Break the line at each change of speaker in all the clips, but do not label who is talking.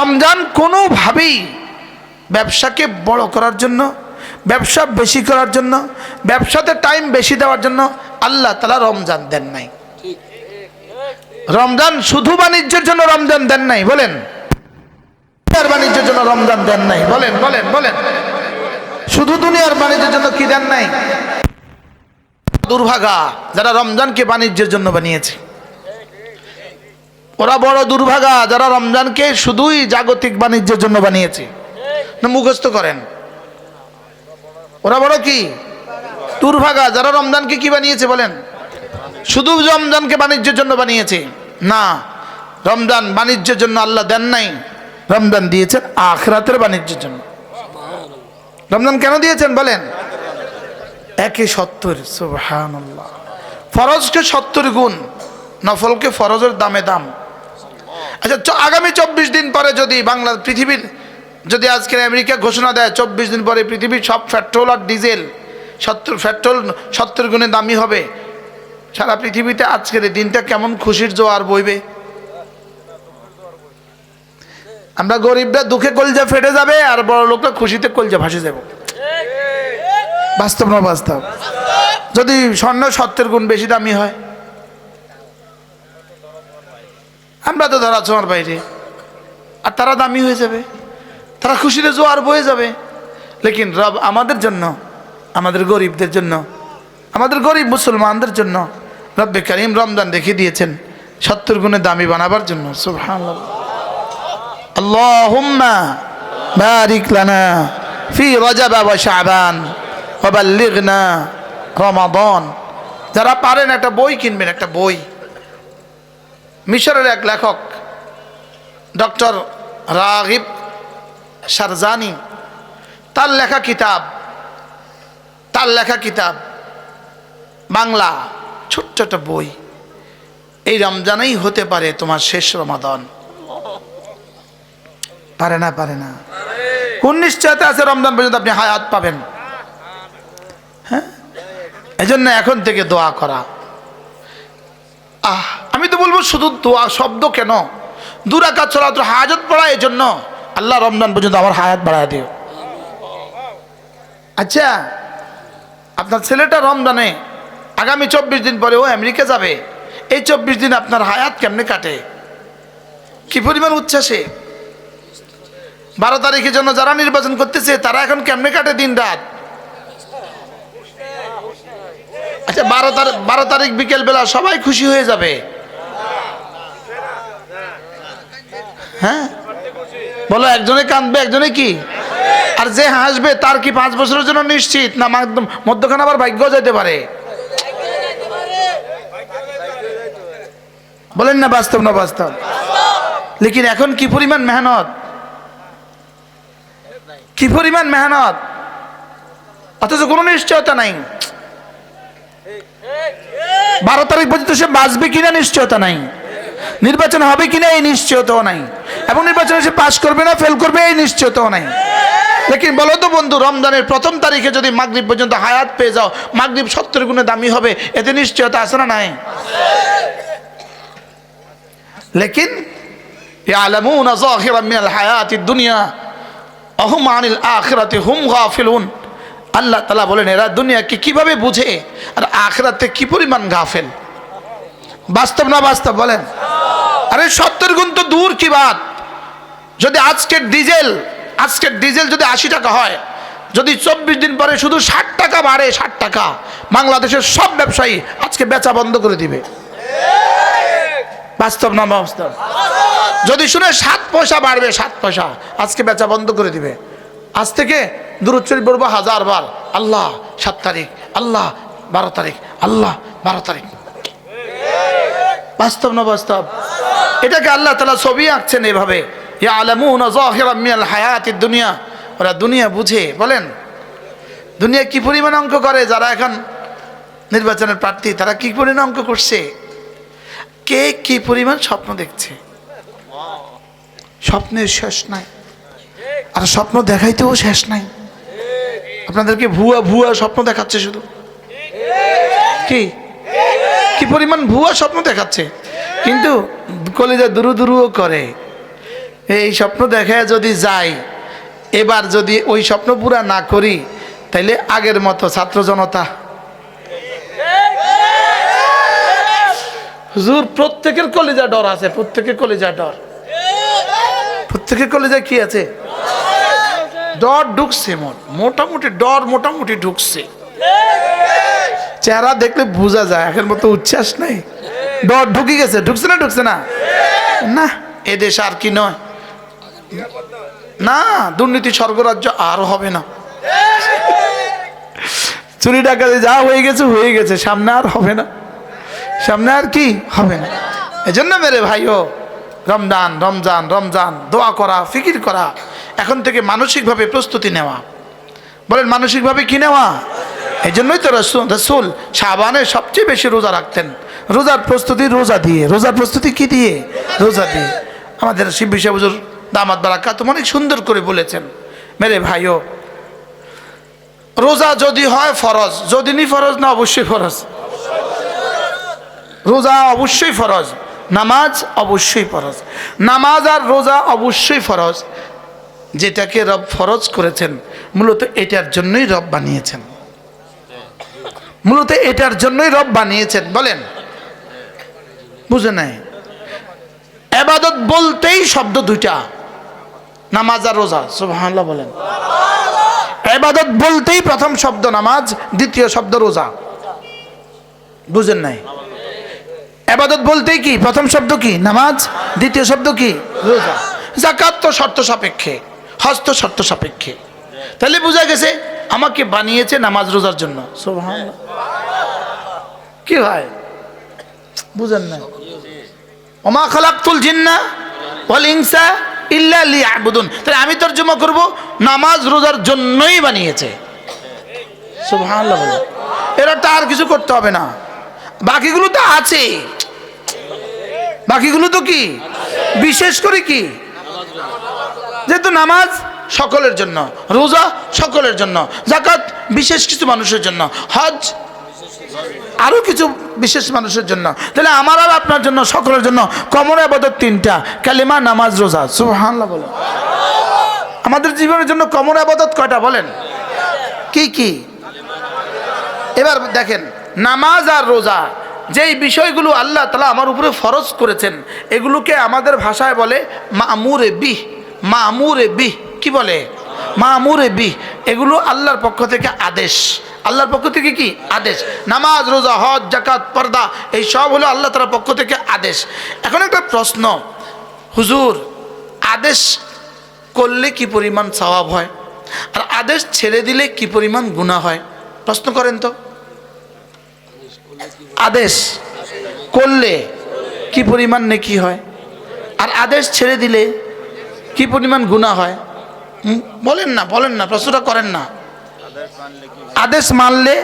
রমজান কোনোভাবেই ব্যবসাকে বড় করার জন্য, ব্যবসা বেশি করার জন্য, ব্যবসাতে টাইম বেশি দেওয়ার জন্য আল্লাহ তাআলা রমজান দেন নাই। রমজান শুধু বাণিজ্যের জন্য রমজান দেন নাই, বলেন। বাণিজ্যের জন্য রমজান দেন নাই, বলেন বলেন বলেন। শুধু দুনিয়ার বাণিজ্যের জন্য কি দেন নাই? দুর্ভাগা যারা রমজানকে বাণিজ্যের জন্য বানিয়েছে, ওরা বড় দুর্ভাগা যারা রমজানকে শুধুই জাগতিক বাণিজ্যের জন্য বানিয়েছে। না মুখস্থ করেন, ওরা বড় কি দুর্ভাগা যারা রমজানকে কি বানিয়েছে বলেন? শুধু রমজানকে বাণিজ্যের জন্য বানিয়েছে। না, রমজান বাণিজ্যের জন্য আল্লাহ দেন নাই, রমজান দিয়েছেন আখিরাতের বাণিজ্যের জন্য। রমজান কেন দিয়েছেন বলেন? একে 70, সুবহানাল্লাহ। ফরজকে 70 গুণ, নফলকে ফরজের দামে দাম। আচ্ছা, আগামী 24 দিন পরে যদি বাংলা পৃথিবীর, যদি আজকে আমেরিকা ঘোষণা দেয় 24 দিন পরে পৃথিবীর সব পেট্রোল আর ডিজেল 70 গুণে দামি হবে, সারা পৃথিবীতে আজকের এই দিনটা কেমন খুশির জোয়ার বইবে। আমরা গরিবরা দুঃখে কলজা ফেটে যাবে, আর বড় লোকরা খুশিতে কলজা ভাসে যাবে। বাস্তব না বাস্তব? যদি স্বর্ণ 70 গুণ বেশি দামি হয়, আমরা তো ধরা ছোঁয়ার বাইরে, আর তারা দামি হয়ে যাবে, তারা খুশিতে জোয়ার বয়ে যাবে। লেকিন রব আমাদের জন্য, আমাদের গরিবদের জন্য, আমাদের গরিব মুসলমানদের জন্য রব্বে কারীম রমজান রেখে দিয়েছেন 70 গুণে দামি বানাবার জন্য। সুবহানাল্লাহ। আল্লাহুম্মা বারিক লানা ফি রজব ওয়া শাবান ওয়া বাল্লিগনা রমাদান। যারা পারেন একটা বই কিনবেন, একটা বই। মিশরের এক লেখক ডক্টর রাগিব শারজানি, তার লেখা কিতাব বাংলা ছোট্ট একটা বই। এই রমজানেই হতে পারে তোমার শেষ রমাদান। পারে না? পারে না? কোন নিশ্চয়তা আছে রমজান পর্যন্ত আপনি হায়াত পাবেন? হ্যাঁ, এজন্য এখন থেকে দোয়া করা। আমি তো বলবো শুধু দোয়া শব্দ কেন, 2 রাকাত সালাত হাজত পড়া, এই জন্য আল্লাহ রমজান পর্যন্ত আমার হায়াত বাড়ায় দিও। আচ্ছা, আপনার ছেলেটা রমজানে আগামী 24 দিন পরে ও আমেরিকা যাবে, এই 24 দিন আপনার হায়াত কেমনে কাটে? কি পরিমাণ উচ্ছ্বাসে! 12 তারিখের জন্য যারা নির্বাচন করতেছে তারা এখন কেমনে কাটে দিন রাত? আচ্ছা, 12 তারিখ বিকেল বেলা সবাই খুশি হয়ে যাবে। হ্যাঁ বলো, একজনে কাঁদবে একজনে কি, আর যে হাসবে তার কি 5 বছরের জন্য নিশ্চিত, না মধ্যখানে আবার ভাগ্য যেতে পারে? বলেন না বাস্তব না বাস্তব? লেকিন এখন কি পরিমাণ মেহনত, কি পরিমাণ মেহনত, অথচ কোনো নিশ্চয়তা নাই। 12 তারিখ পর্যন্ত সে বাঁচবে কিনা নিশ্চয়তা নাই, নির্বাচন হবে কিনা এই নিশ্চয়তাও নাই, এবং নির্বাচনে সে পাশ করবে না ফেল করবে এই নিশ্চয়তাও নাই। লেকিন বলো তো বন্ধু, রমজানের 1ম তারিখে যদি মাগরিব পর্যন্ত হায়াত পেয়ে যাও, মাগরিব 70 গুণে দামি হবে, এতে নিশ্চয়তা আছে না নাই? লেকিন ইয়ালামুনা যাহিরাম মিনাল হায়াতিদ দুনিয়া ওয়া হুম আনিল আখিরাতি হুম গাফিলুন। আল্লাহ তাআলা বলেন, এরা দুনিয়াকে কিভাবে বুঝে আর আখিরাতে কি পরিমাণ গাফেল। বাস্তব না বাস্তব বলেন? আরে 70 গুণ তো দূর কি বাত। যদি আজকের ডিজেল যদি 80 টাকা হয়, যদি 24 দিন পরে শুধু 60 টাকা বাড়ে, 60 টাকা, বাংলাদেশের সব ব্যবসায়ী আজকে বেচা বন্ধ করে দিবে। বাস্তব না বাস্তব? যদি শুনে 7 পয়সা বাড়বে, 7 পয়সা, আজকে বেচা বন্ধ করে দিবে। আজ থেকে দুরূদ শরীফ পড়বো 1000 বার, আল্লাহ 7 তারিখ, আল্লাহ 12 তারিখ, আল্লাহ 12 তারিখ। বাস্তব না বাস্তব? এটাকে আল্লাহ তাআলা ছবি আঁকছেন এভাবে, ইয়ালামুনা যাহিরাম মিনাল হায়াতিদ দুনিয়া। ওরা দুনিয়া বুঝে। বলেন, দুনিয়া কি পরিমাণ অঙ্ক করে? যারা এখন নির্বাচনের প্রার্থী তারা কি পরিমাণ অঙ্ক করছে, কে কি পরিমাণ স্বপ্ন দেখছে। স্বপ্নের শেষ নাই, আর স্বপ্ন দেখাইতেও শেষ নাই। আপনাদেরকে ভুয়া স্বপ্ন দেখাচ্ছে শুধু। কি পরিমাণ ভুয়া স্বপ্ন দেখাচ্ছে, কিন্তু কলিজা দুরু দুরুও করে। এই স্বপ্ন দেখে যদি যাই, এবার যদি ওই স্বপ্ন পুরা না করি তাইলে আগের মতো ছাত্র জনতা। হুজুর প্রত্যেকের কলিজা ডর আছে, প্রত্যেকের কলিজা ডর, প্রত্যেকের কলিজা কি আছে? ডর ঢুকছে, মোটামুটি ডর মোটামুটি ঢুকছে। চেহারা দেখলে বোঝা যায় আগের মতো উচ্ছ্বাস নেই, ডর ঢুকে গেছে। ঢুকছে না? ঢুকছে না? না, এদেশ আর কি নয় না, দুর্নীতি স্বর্গরাজ্য আর হবে না। চুরি ডাকাতি যা হয়ে গেছে হয়ে গেছে, সামনে আর হবে না, সামনে আর কি হবে না। এজন্য মেরে ভাইও, রমজান রমজান রমজান দোয়া করা, ফিকির করা, এখন থেকে মানসিকভাবে প্রস্তুতি নেওয়া। বলেন মানসিকভাবে কি নেওয়া? এই জন্যই তো রসুল শাবানে সবচেয়ে বেশি রোজা রাখতেন। রোজার প্রস্তুতি রোজা দিয়ে, রোজার প্রস্তুতি কি দিয়ে? রোজা দিয়ে। আমাদের শিব সাহেব হুজুর দামাত বারাকাতুহু অনেক সুন্দর করে বলেছেন। মেরে ভাইও, রোজা যদি হয় ফরজ, যদি নি ফরজ না অবশ্যই ফরজ। রোজা অবশ্যই ফরজ, নামাজ অবশ্যই ফরজ। নামাজ আর রোজা অবশ্যই ফরজ। যেটাকে রব ফরজ করেছেন মূলত এটার জন্যই রব বানিয়েছেন, মূলত এটার জন্যই রব বানিয়েছেন। বলেন বুঝে নাই? ইবাদত বলতেই শব্দ দুইটা, নামাজ আর রোজা। সুবহানাল্লাহ বলেন। ইবাদত বলতেই প্রথম শব্দ নামাজ, দ্বিতীয় শব্দ রোজা। বুঝেন নাই? ইবাদত বলতেই কি প্রথম শব্দ কি? নামাজ, দ্বিতীয় শব্দ কি? রোজা। যাকাত তো শর্ত সাপেক্ষে, হজ তো শর্ত সাপেক্ষে। তাহলে বোঝা গেছে আমাকে বানিয়েছে নামাজ রোজার জন্য। সুবহানাল্লাহ। কি ভাই বুঝেন না? ওমা খালাকতুল জিন্না ওয়াল ইনসা ইল্লা লিয়াবুদুন। তাহলে আমি তরজমা করব নামাজ রোজার জন্যই বানিয়েছে। সুবহানাল্লাহ বলে। এরা তো আর কিছু করতে হবে না, বাকিগুলো তো আছে, বাকিগুলো তো কি বিশেষ করে কি, যেহেতু নামাজ সকলের জন্য, রোজা সকলের জন্য, যাকাত বিশেষ কিছু মানুষের জন্য, হজ আরো কিছু বিশেষ মানুষের জন্য। তাহলে আমার আর আপনার জন্য, সকলের জন্য কমন ইবাদত তিনটা, কালিমা, নামাজ, রোজা। সুবহানাল্লাহ বলেন। আমাদের জীবনের জন্য কমন ইবাদত কয়টা বলেন? কি কি? এবার দেখেন, নামাজ আর রোজা যেই বিষয়গুলো আল্লাহ তাআলা আমার উপরে ফরজ করেছেন, এগুলোকে আমাদের ভাষায় বলে মা'মুরে বিহ। মা'মুরে বিহ কি বলে? মা'মুরে বিহ। এগুলো আল্লাহর পক্ষ থেকে আদেশ, আল্লাহর পক্ষ থেকে কি আদেশ। নামাজ, রোজা, হজ, যাকাত, পর্দা এই সব হলো আল্লাহ তাআলার পক্ষ থেকে আদেশ। এখন একটা প্রশ্ন, হুজুর আদেশ করলে কি পরিমাণ সওয়াব হয়, আর আদেশ ছেড়ে দিলে কি পরিমাণ গুনাহ হয়? প্রশ্ন করেন তো। আদেশ করলে কি পরিমাণ নেকি হয়, আর আদেশ ছেড়ে দিলে কি পরিমাণ গুনাহ হয়? বলেন না, বলেন না, প্রশ্নটা করেন না। আদেশ মানলে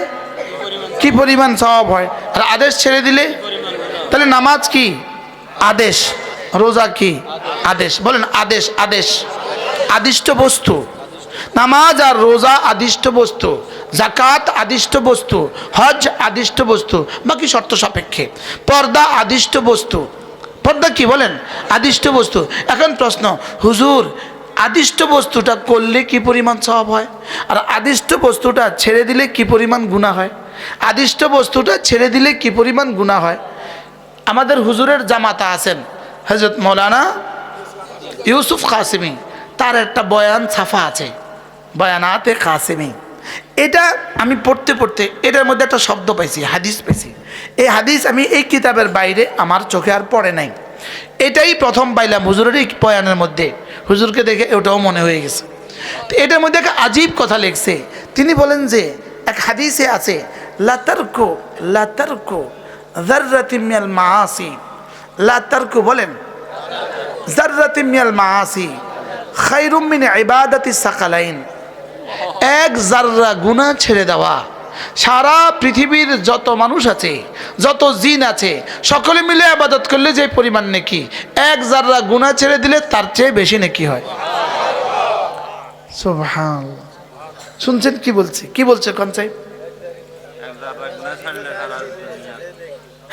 কি পরিমাণ সওয়াব হয়, আর আদেশ ছেড়ে দিলে? তাহলে নামাজ কি আদেশ, রোজা কি আদেশ? বলেন আদেশ, আদেশ আদিষ্ট বস্তু। নামাজ আর রোজা আদিষ্ট বস্তু, যাকাত আদিষ্ট বস্তু, হজ আদিষ্ট বস্তু, বাকি শর্ত সাপেক্ষে। পর্দা আদিষ্ট বস্তু। পর্দা কি বলেন? আদিষ্ট বস্তু। এখন প্রশ্ন, হুজুর আদিষ্ট বস্তুটা করলে কি পরিমাণ সওয়াব হয়, আর আদিষ্ট বস্তুটা ছেড়ে দিলে কি পরিমাণ গুনাহ হয়? আদিষ্ট বস্তুটা ছেড়ে দিলে কি পরিমাণ গুনাহ হয়? আমাদের হুজুরের জামাতা আছেন হযরত মাওলানা ইউসুফ কাসেমি, তার একটা বয়ান ছাপা আছে, বয়ানাতে কাসেমি। এটা আমি পড়তে পড়তে এটার মধ্যে একটা শব্দ পাইছি, হাদিস পাইছি। এই হাদিস আমি এই কিতাবের বাইরে আমার চোখে আর পড়ে নাই, এটাই প্রথম পাইলাম হুজুরের এই বয়ানের মধ্যে। হুজুরকে দেখে ওটাও মনে হয়ে গেছে। তো এটার মধ্যে একটা আজীব কথা লিখছে। তিনি বলেন যে এক হাদিসে আছে, লাতারকু লাতারকু যাররাতিন মিনাল মাআসি, লাতারকু বলেন যাররাতিন মিনাল মাআসি খায়রুম মিন ইবাদাতি সাকালাইন। এক জাররা গুনাহ ছেড়ে দেওয়া, সারা পৃথিবীর যত মানুষ আছে, যত জিন আছে, সকলে মিলে ইবাদত করলে যে পরিমাণ নেকি, এক জাররা গুনাহ ছেড়ে দিলে তার চেয়ে বেশি নেকি হয়। সুবহানাল্লাহ। শুনছেন কি বলছে? কি বলছে কোন সাহেব?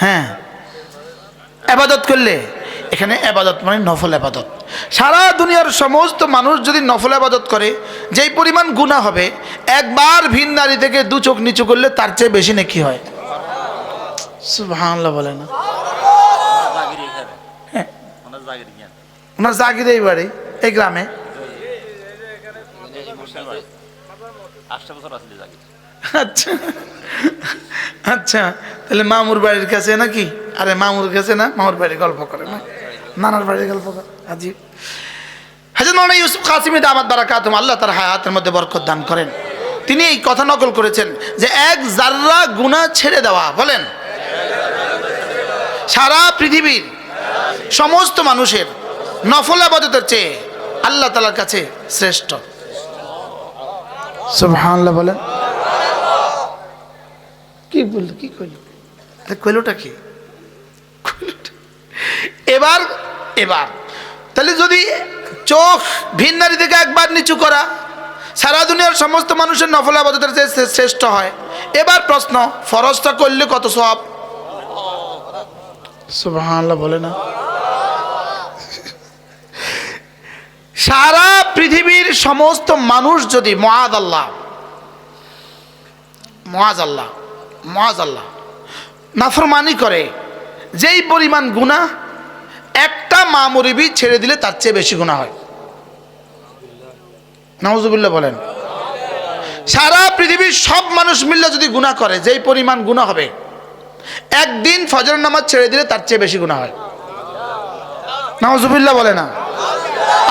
হ্যাঁ, ইবাদত করলে এখানে ইবাদত মানে নফল ইবাদত। সারা দুনিয়ার সমস্ত মানুষ যদি নফল ইবাদত করে, যেই পরিমাণ গুনাহ হবে, একবার ভিন নারী থেকে দু চোখ নিচু করলে তার চেয়ে বেশি নেকি হয়। সুবহানাল্লাহ বলে না? হ্যাঁ, ওনার জাগিরেই বাড়ি এই গ্রামে। আচ্ছা আচ্ছা, তাহলে মামুর বাড়ির কাছে নাকি? আরে মামুর কাছে না, মামুর বাড়ির গল্প করে না, নানার বাড়ির গল্প করে। আজিব। হযরত মাওলানা ইউসুফ কাসিমি দামাত বারাকাতুহুম, আল্লাহ তার হায়াতের মধ্যে বরকত দান করেন, তিনি এই কথা নকল করেছেন যে এক জাররা গুনাহ ছেড়ে দেওয়া, বলেন, সারা পৃথিবীর সমস্ত মানুষের নফল ইবাদতের চেয়ে আল্লাহ তাআলার কাছে শ্রেষ্ঠ। সুবহানাল্লাহ বলেন। কি বলল, কি কইল? কইলটা কি? এবার এবার তাহলে যদি চোখ ভিন নারী থেকে একবার নিচু করা সারা দুনিয়ার সমস্ত মানুষের নফল ইবাদতের চেয়ে শ্রেষ্ঠ হয়, এবার প্রশ্ন, ফরজটা করলে কত সওয়াব? সুবহানাল্লাহ বলে না? সারা পৃথিবীর সমস্ত মানুষ যদি মুআযাল্লাহ নাফরমানি করে, যেই পরিমাণ গুনাহ একটা মা মুরিবি ছেড়ে দিলে তার চেয়ে বেশি গুনাহ হয়। নাউজুবিল্লাহ বলেন। সারা পৃথিবীর সব মানুষ মিলে যদি গুনাহ করে, যেই পরিমাণ গুনাহ হবে, একদিন ফজরের নামাজ ছেড়ে দিলে তার চেয়ে বেশি গুনাহ হয়। নাউজুবিল্লাহ বলে না?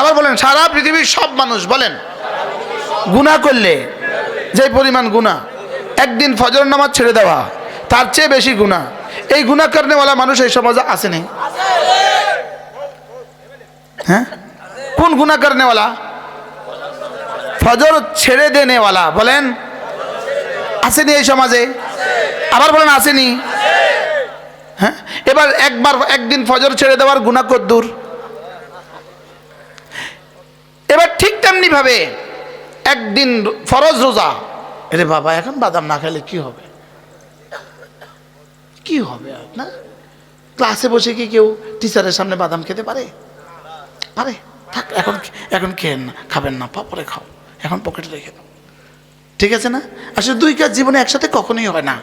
আবার বলেন, সারা পৃথিবীর সব মানুষ বলেন গুনাহ করলে যেই পরিমাণ গুনাহ, একদিন ফজরের নামাজ ছেড়ে দেওয়া তার চেয়ে বেশি গুনাহ। এই গুনাহ করনেওয়ালা মানুষ এই সমাজে আছে নেই? হ্যাঁ, কোন গুনাহ করনেওয়ালা? ফজর ছেড়ে দেনেওয়ালা, বলেন আসেনি এই সমাজে? আবার বলেন আসেনি? হ্যাঁ, এবার একদিন ফজর ছেড়ে দেওয়ার গুনাহ কদ্দুর? এবার ঠিক তেমনি ভাবে একদিন ফরজ রোজা, আরে বাবা এখন বাদাম না খেলে কি হবে? কি হবে না? ক্লাসে বসে কি কেউ টিচারের সামনে বাদাম খেতে পারে? পারে? থাক, এখন খেয়েন না, খাবেন না, পরে খাও, এখন পকেটে রেখে দাও, ঠিক আছে না? আসলে দুই কাজ জীবনে একসাথে কখনোই হয় না।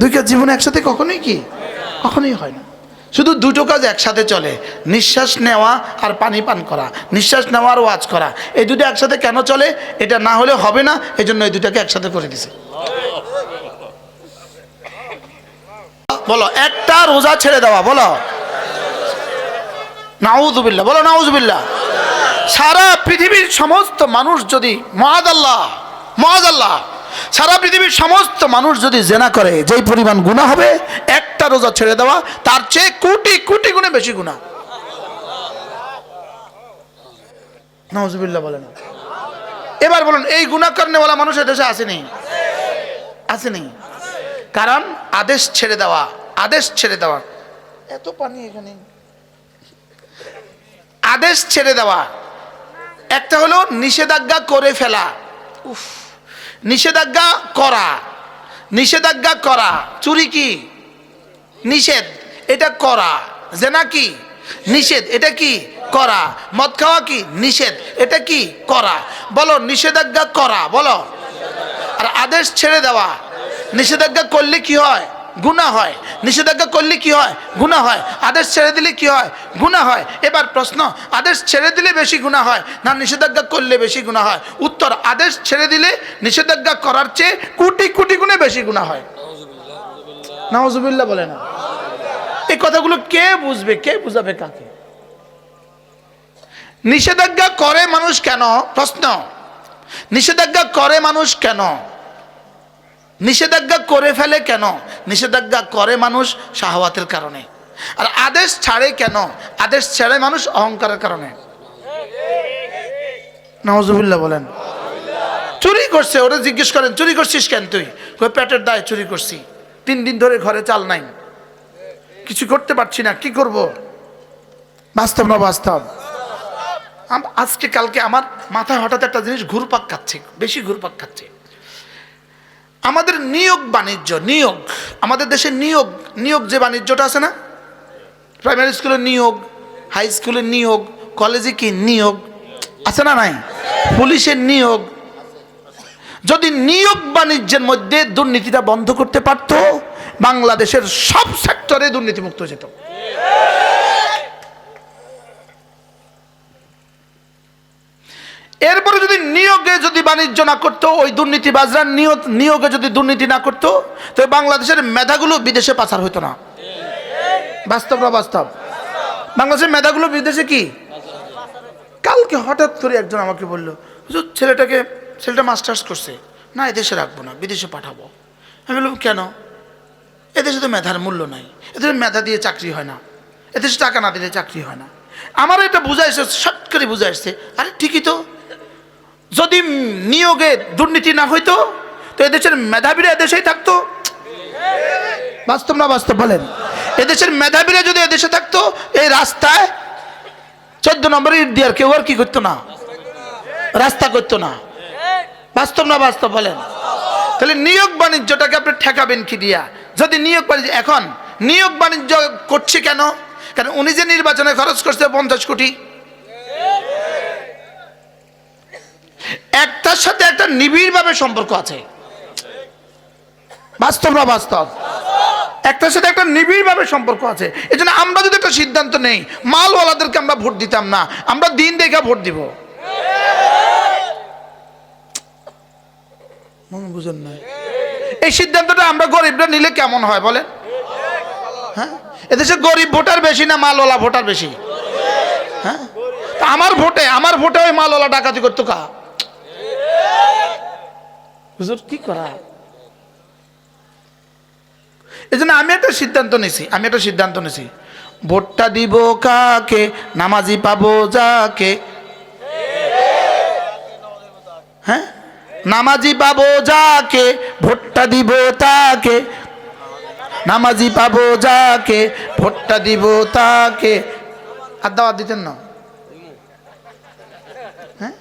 দুই কাজ জীবনে একসাথে কখনোই হয় না। শুধু দুটো কাজ একসাথে চলে, নিঃশ্বাস নেওয়া আর পানি পান করা, নিঃশ্বাস নেওয়া আর ওয়াজ করা। এই দুটো একসাথে কেন চলে? এটা না হলে হবে না, এই জন্য এই দুটাকে একসাথে করে দিছে। বলো, একটা রোজা ছেড়ে দেওয়া, বলো নাউযুবিল্লাহ, বলো নাউযুবিল্লাহ। সারা পৃথিবীর সমস্ত মানুষ যদি মুআযাল্লাহ সারা পৃথিবীর সমস্ত মানুষ যদি জিনা করে, যেই পরিমাণ গুনাহ হবে, একটা রোজা ছেড়ে দেওয়া তার চেয়ে কোটি কোটি গুণে বেশি গুনাহ। নাউযুবিল্লাহ বলেন। এবার বলুন, এই গুনাহ করনেওয়ালা মানুষ এদেশে আসেনি? কারণ আদেশ ছেড়ে দেওয়া। এত পানি এখানে। আদেশ ছেড়ে দেওয়া একটা হলো নিষেধাজ্ঞা করে ফেলা। উফ, নিষেধাজ্ঞা করা। চুরি কি নিষেধ, এটা করা। জেনা কি নিষেধ, এটা কি করা। মদ খাওয়া কি নিষেধ, এটা কি করা। বলো, নিষেধাজ্ঞা করা, বলো। আর আদেশ ছেড়ে দেওয়া, নিষেধাজ্ঞা করলে কি হয়? গুনাহ হয়। নিষেধাজ্ঞা করলে কি হয়? গুনাহ হয়। আদেশ ছেড়ে দিলে কি হয়? গুনাহ হয়। এবার প্রশ্ন, আদেশ ছেড়ে দিলে বেশি গুনাহ হয় না নিষেধাজ্ঞা করলে বেশি গুনাহ হয়? উত্তর, আদেশ ছেড়ে দিলে নিষেধাজ্ঞা করার চেয়ে কোটি কোটি গুণে বেশি গুনাহ হয়। নাউযুবিল্লাহ বলে না? এই কথাগুলো কে বুঝবে, কে বুঝাবে কাকে? নিষেধাজ্ঞা করে মানুষ কেন? প্রশ্ন, নিষেধাজ্ঞা করে মানুষ কেন? নিষেধাজ্ঞা করে ফেলে কেন? নিষেধাজ্ঞা করে মানুষ শাহওয়াতের কারণে। আর আদেশ ছাড়ে কেন? আদেশ ছাড়ে মানুষ অহংকারের কারণে। নাউযুবিল্লাহ বলেন। চুরি করছে, ওরা জিজ্ঞেস করেন, চুরি করছিস কেন তুই? কই, পেটের দায়ে চুরি করছি, 3 দিন ধরে ঘরে চাল নাই, কিছু করতে পারছি না, কি করব? বাস্তব না বাস্তব? আজকে কালকে আমার মাথায় হঠাৎ একটা জিনিস ঘুরপাক খাচ্ছে, বেশি ঘুরপাক খাচ্ছে। আমাদের নিয়োগ বাণিজ্য, আমাদের দেশে নিয়োগ যে বাণিজ্যটা আছে না, প্রাইমারি স্কুলের নিয়োগ, হাই স্কুলের নিয়োগ, কলেজে কি নিয়োগ আছে না নাই, পুলিশের নিয়োগ। যদি নিয়োগ বাণিজ্যের মধ্যে দুর্নীতিটা বন্ধ করতে পারত, বাংলাদেশের সব সেক্টরে দুর্নীতিমুক্ত যেত। এরপরে যদি নিয়োগে যদি বাণিজ্য না করতো, ওই দুর্নীতিবাজরা নিয়োগে যদি দুর্নীতি না করতো, তো বাংলাদেশের মেধাগুলো বিদেশে পাচার হতো না। বাস্তব না বাস্তব? বাংলাদেশের মেধাগুলো বিদেশে কি? কালকে হঠাৎ করে একজন আমাকে বলল, হুজুর ছেলেটা মাস্টার্স করছে, না এদেশে রাখবো না, বিদেশে পাঠাবো। আমি বললাম কেন? এদেশে তো মেধার মূল্য নাই, এদেশে মেধা দিয়ে চাকরি হয় না, এদেশে টাকা না দিলে চাকরি হয় না। আমার এটা বুঝা এসছে, শর্ট করে বুঝা এসছে, আরে ঠিকই তো, যদি নিয়োগে দুর্নীতি না হইতো তো এদেশের মেধাবীরা এদেশেই থাকতো। বাস্তব না বাস্তব বলেন? এদেশের মেধাবীরা যদি এদেশে থাকতো, এই রাস্তায় 14 নম্বরে ইট দিয়ে কেউ আর কি করতো না, রাস্তা করতো না। বাস্তব না বাস্তব বলেন? তাহলে নিয়োগ বাণিজ্যটাকে আপনি ঠেকাবেন কি দিয়া? যদি নিয়োগ বাণিজ্য, এখন নিয়োগ বাণিজ্য করছে কেন? কারণ উনি যে নির্বাচনে খরচ করছে 50 কোটি, একটার সাথে একটা নিবিড়ভাবে সম্পর্ক আছে। বাস্তব না বাস্তব? একটার সাথে একটা নিবিড়ভাবে সম্পর্ক আছে। এই জন্য আমরা যদি একটা সিদ্ধান্ত নেই, মালওয়ালাদেরকে আমরা ভোট দিতাম না, আমরা দিন দেখে ভোট দিব। বুঝেন না? এই সিদ্ধান্তটা আমরা গরিবরা নিলে কেমন হয় বলেন? হ্যাঁ, এদেশে গরিব ভোটার বেশি না মালওয়ালা ভোটার বেশি? হ্যাঁ, আমার ভোটে ওই মালওয়ালা ডাকাতি করতো কা? হুজুর কি করা? এই জন্য আমি একটা সিদ্ধান্ত নিছি, ভোটটা দিব কাকে, নামাজি পাবো যাকে। হ্যাঁ, নামাজি পাবো যাকে, ভোটটা দিব তাকে, নামাজি পাবো যাকে, ভোটটা দিব তাকে। আর দাওয়াত দিতেন না? হ্যাঁ,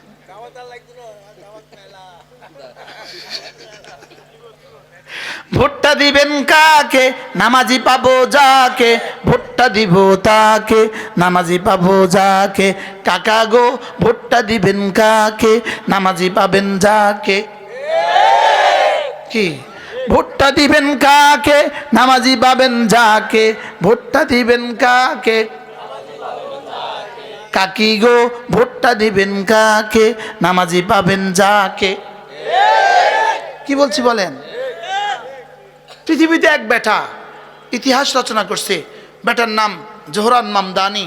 ভোটটা দিবেন কাকে, নামাজি পাবো যাকে, ভোটটা দিব তাকে, নামাজি পাবো যাকে। কাকা গো ভোটটা দিবেন কাকে, নামাজি পাবেন যাকে। কি? ভোটটা দিবেন কাকে, নামাজি পাবেন যাকে, ভোটটা দিবেন কাকে। কাকি গো ভোটটা দিবেন কাকে, নামাজি পাবেন যাকে। কি বলছি বলেন? পৃথিবীতে এক বেটা ইতিহাস রচনা করছে, বেটার নাম জোহরান মামদানি।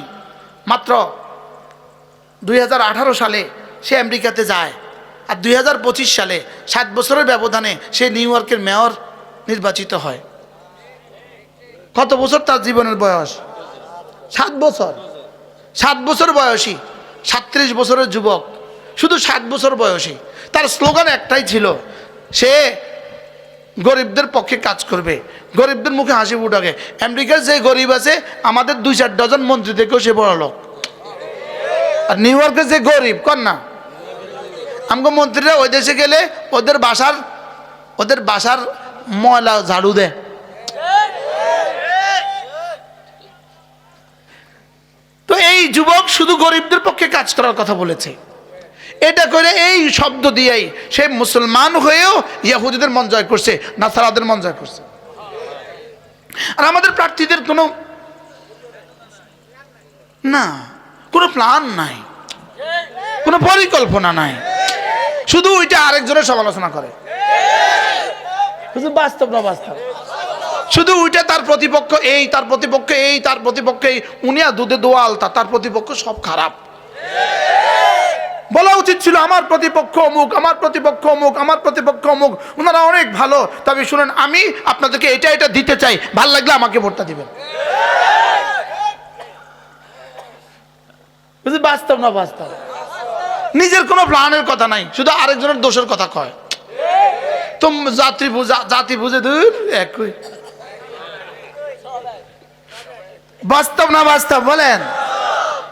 মাত্র 2018 সালে সে আমেরিকাতে যায়, আর 2025 সালে 7 বছরের ব্যবধানে সে নিউ ইয়র্কের মেয়র নির্বাচিত হয়। কত বছর তার জীবনের বয়স? 7 বছর। 7 বছর বয়সী, 37 বছরের যুবক, শুধু 7 বছর বয়সী। তার স্লোগান একটাই ছিল, সে গরিবদের পক্ষে কাজ করবে, গরিবদের মুখে হাসি ফুটাবে। আমেরিকার যে গরিব আছে, আমাদের 2-4 ডজন মন্ত্রী থেকেও সে বড় লোক। আর নিউ ইয়র্কের যে গরিব কর না, আমগো মন্ত্রীরা ওই দেশে গেলে ওদের বাসার ময়লা ঝাড়ু দেয়। তো এই যুবক শুধু গরিবদের পক্ষে কাজ করার কথা বলেছে। এটা করে এই শব্দ দিয়েই সে মুসলমান হয়েও ইহুদিদের মন জয় করছে, নাসারাদের মন জয় করছে। আর আমাদের প্রার্থীদের কোনো প্ল্যান নাই, কোনো পরিকল্পনা নাই, শুধু ওইটা আরেকজনের সমালোচনা করে। শুধু বাস্তব না বাস্তব? শুধু ওইটা তার প্রতিপক্ষ এই, তার প্রতিপক্ষ এই, তার প্রতিপক্ষ এই, উনিয়া দুধে দোয়া আলতা, তার প্রতিপক্ষ সব খারাপ। বলা উচিত ছিল আমার প্রতিপক্ষ অমুক, আমার প্রতিপক্ষ অমুক, আমার প্রতিপক্ষ অমুক, ওনারা অনেক ভালো। তবে শুনেন, আমি আপনাদেরকে এটা দিতে চাই, ভাল লাগলে আমাকে ভোটটা দিবেন। বাস্তব না বাস্তব? নিজের কোনো প্ল্যানের কথা নাই, শুধু আরেকজনের দোষের কথা কয়। তো জাতি বুঝে দূর একই। বাস্তব না বাস্তব বলেন?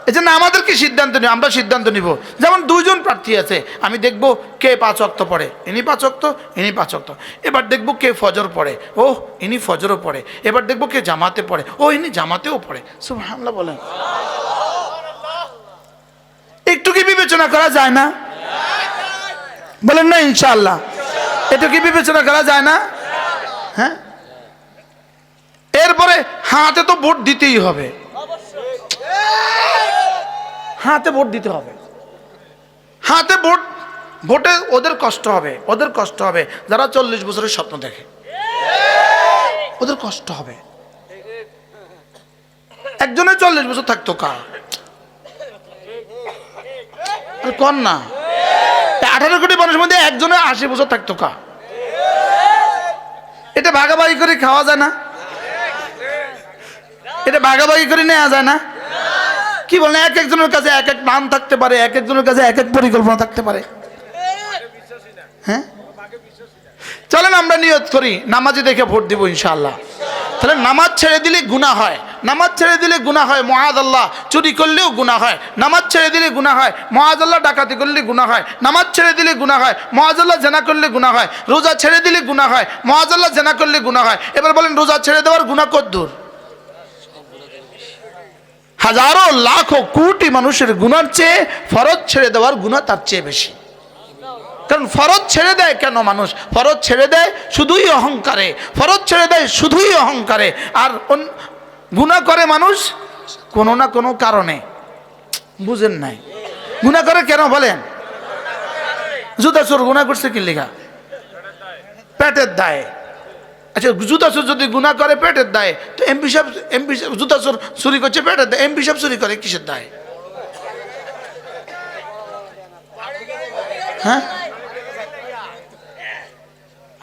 এই জন্য আমাদেরকে সিদ্ধান্ত নিব, আমরা সিদ্ধান্ত নিব। যেমন দুইজন প্রার্থী আছে, আমি দেখব কে 5 ওয়াক্ত পড়ে, ইনি 5 ওয়াক্ত, ইনি 5 ওয়াক্ত। এবার দেখব কে ফজর পড়ে, ও ইনি ফজরও পড়ে। এবার দেখব কে জামাতে পড়ে, ও ইনি জামাতেও পড়ে। সুবহানাল্লাহ বলেন। একটু কি বিবেচনা করা যায় না? বলেন না ইনশাআল্লাহ। একটু কি বিবেচনা করা যায় না? হ্যাঁ। এরপরে হাতে তো ভোট দিতেই হবে, হাতে ভোট দিতে হবে। হাতে ভোটে ওদের কষ্ট হবে, ওদের কষ্ট হবে যারা 40 বছরের স্বপ্ন দেখে, ওদের কষ্ট হবে। একজনে 40 বছর থাকতো কা কন না, 18 কোটি মানুষের মধ্যে একজনে 80 বছর থাকতো কা? এটা ভাগাভাগি করে খাওয়া যায় না? এটা ভাগাভাগি করে নেওয়া যায় না? কি বলেন? এক একজনের কাছে এক এক প্ল্যান থাকতে পারে, এক একজনের কাছে এক এক পরিকল্পনা থাকতে পারে। হ্যাঁ, চলেন আমরা নিয়ত করি নামাজি দেখে ভোট দিব ইনশাআল্লাহ। তাহলে নামাজ ছেড়ে দিলে গুনাহ হয়, নামাজ ছেড়ে দিলে গুনাহ হয়। মুআযাল্লাহ চুরি করলেও গুনাহ হয়, নামাজ ছেড়ে দিলে গুনাহ হয়। মুআযাল্লাহ ডাকাতি করলে গুনাহ হয়, নামাজ ছেড়ে দিলে গুনাহ হয়। মুআযাল্লাহ জেনা করলে গুনাহ হয়, রোজা ছেড়ে দিলে গুনাহ হয়। মুআযাল্লাহ জেনা করলে গুনাহ হয়। এবার বলেন রোজা ছেড়ে দেওয়ার গুনাহ কত দূর? হাজারো লাখো কোটি মানুষের গুনার চেয়ে ফরজ ছেড়ে দেওয়ার গুনাহ তার চেয়ে বেশি। কারণ ফরজ ছেড়ে দেয় কেন মানুষ? ফরজ ছেড়ে দেয় শুধুই অহংকারে, ফরজ ছেড়ে দেয় শুধুই অহংকারে। আর গুনাহ করে মানুষ কোনো না কোনো কারণে। বুঝেন নাই? গুনাহ করে কেন বলেন? জুতা চোর গুনাহ করছে কি লিগা? পেটের দায়ে। আচ্ছা, জুতা চোর যদি গুনাহ করে পেটের দায়ে, তো এমপি সাহেব জুতা চোর চুরি করছে পেটের দায়ে, এমপি সাহেব চুরি করে কিসের দায়ে? হ্যাঁ,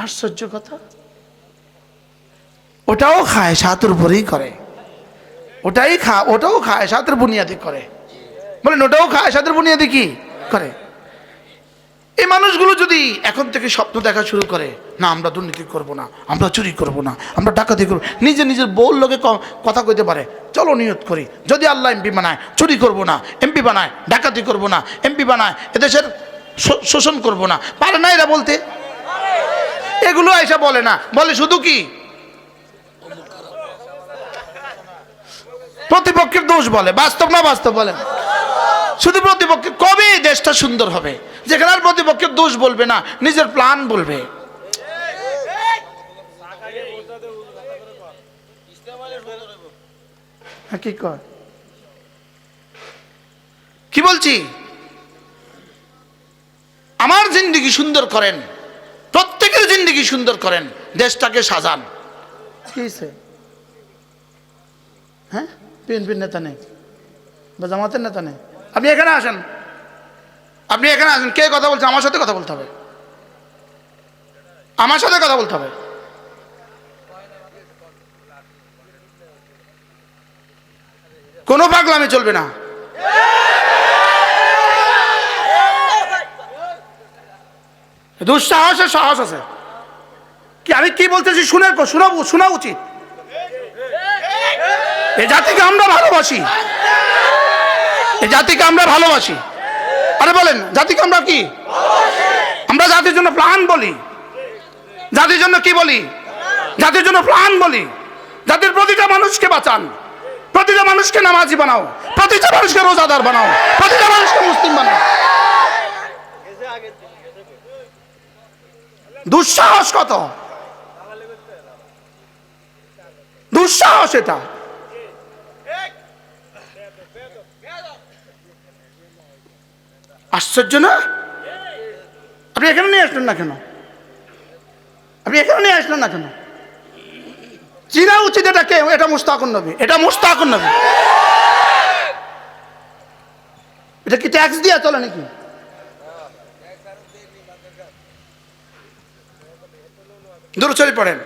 আশ্চর্য কথা। ওটাও খায়, সাতের উপরেই করে। ওটাও খায়, সাতের বুনিয়াদি করে। বলেন ওটাও খায়, সাতের বুনিয়াদি কি করে? এই মানুষগুলো যদি এখন থেকে স্বপ্ন দেখা শুরু করে, না আমরা দুর্নীতি করব না, আমরা চুরি করব না, আমরা ডাকাতি করব, নিজের বউর লোকে কথা কইতে পারে, চলো নিয়ত করি যদি আল্লাহ এমপি বানায় চুরি করব না, এমপি বানায় ডাকাতি করব না, এমপি বানায় এদেশের শোষণ করব না। পারে না এরা বলতে? এগুলো এসে বলে না, বলে শুধু কি প্রতিপক্ষের দোষ বলে। বাস্তব না বাস্তব বলেন? শুধু প্রতিপক্ষে। কবে দেশটা সুন্দর হবে যেখানে আর প্রতিপক্ষের দোষ বলবে না, নিজের প্ল্যান বলবে? কি বলছি? আমার জিন্দেগি সুন্দর করেন, প্রত্যেকের জিন্দেগি সুন্দর করেন, দেশটাকে সাজান। কি হয়েছে? হ্যাঁ, বিএনপির নেতা নেই বা জামাতের নেতা নেই? আপনি এখানে আসেন, আপনি এখানে আসেন। কে কথা বলছে? আমার সাথে কথা বলতে হবে, আমার সাথে কথা বলতে হবে। কোনো পাগলামি চলবে না। দুঃসাহসের সাহস আছে কি? আমি কি বলতেছি শোনা উচিত। এই জাতিকে আমরা ভালোবাসি, এই জাতিকে আমরা ভালোবাসি। আরে বলেন, জাতিকে আমরা কি? আমরা জাতির জন্য প্রাণ বলি। জাতির জন্য কি বলি? জাতির জন্য প্রাণ বলি। জাতির প্রতিটা মানুষকে বাঁচান, প্রতিটা মানুষকে নামাজি বানাও, প্রতিটা মানুষকে রোজাদার বানাও, প্রতিটা মানুষকে মুসলিম বানাও। দুঃসাহস কত! দুঃসাহস এটা। আশ্চর্য না? আপনি এখানে নিয়ে আসলেন না কেন? আপনি এখানে নিয়ে আসলেন না কেন? চিনা উচিত এটা কে? এটা মুস্তাকুন নবী, এটা মুস্তাকুন নবী। এটা কি ট্যাক্স দিয়ে চলে নাকি? দরুদ শরীফ পড়েন।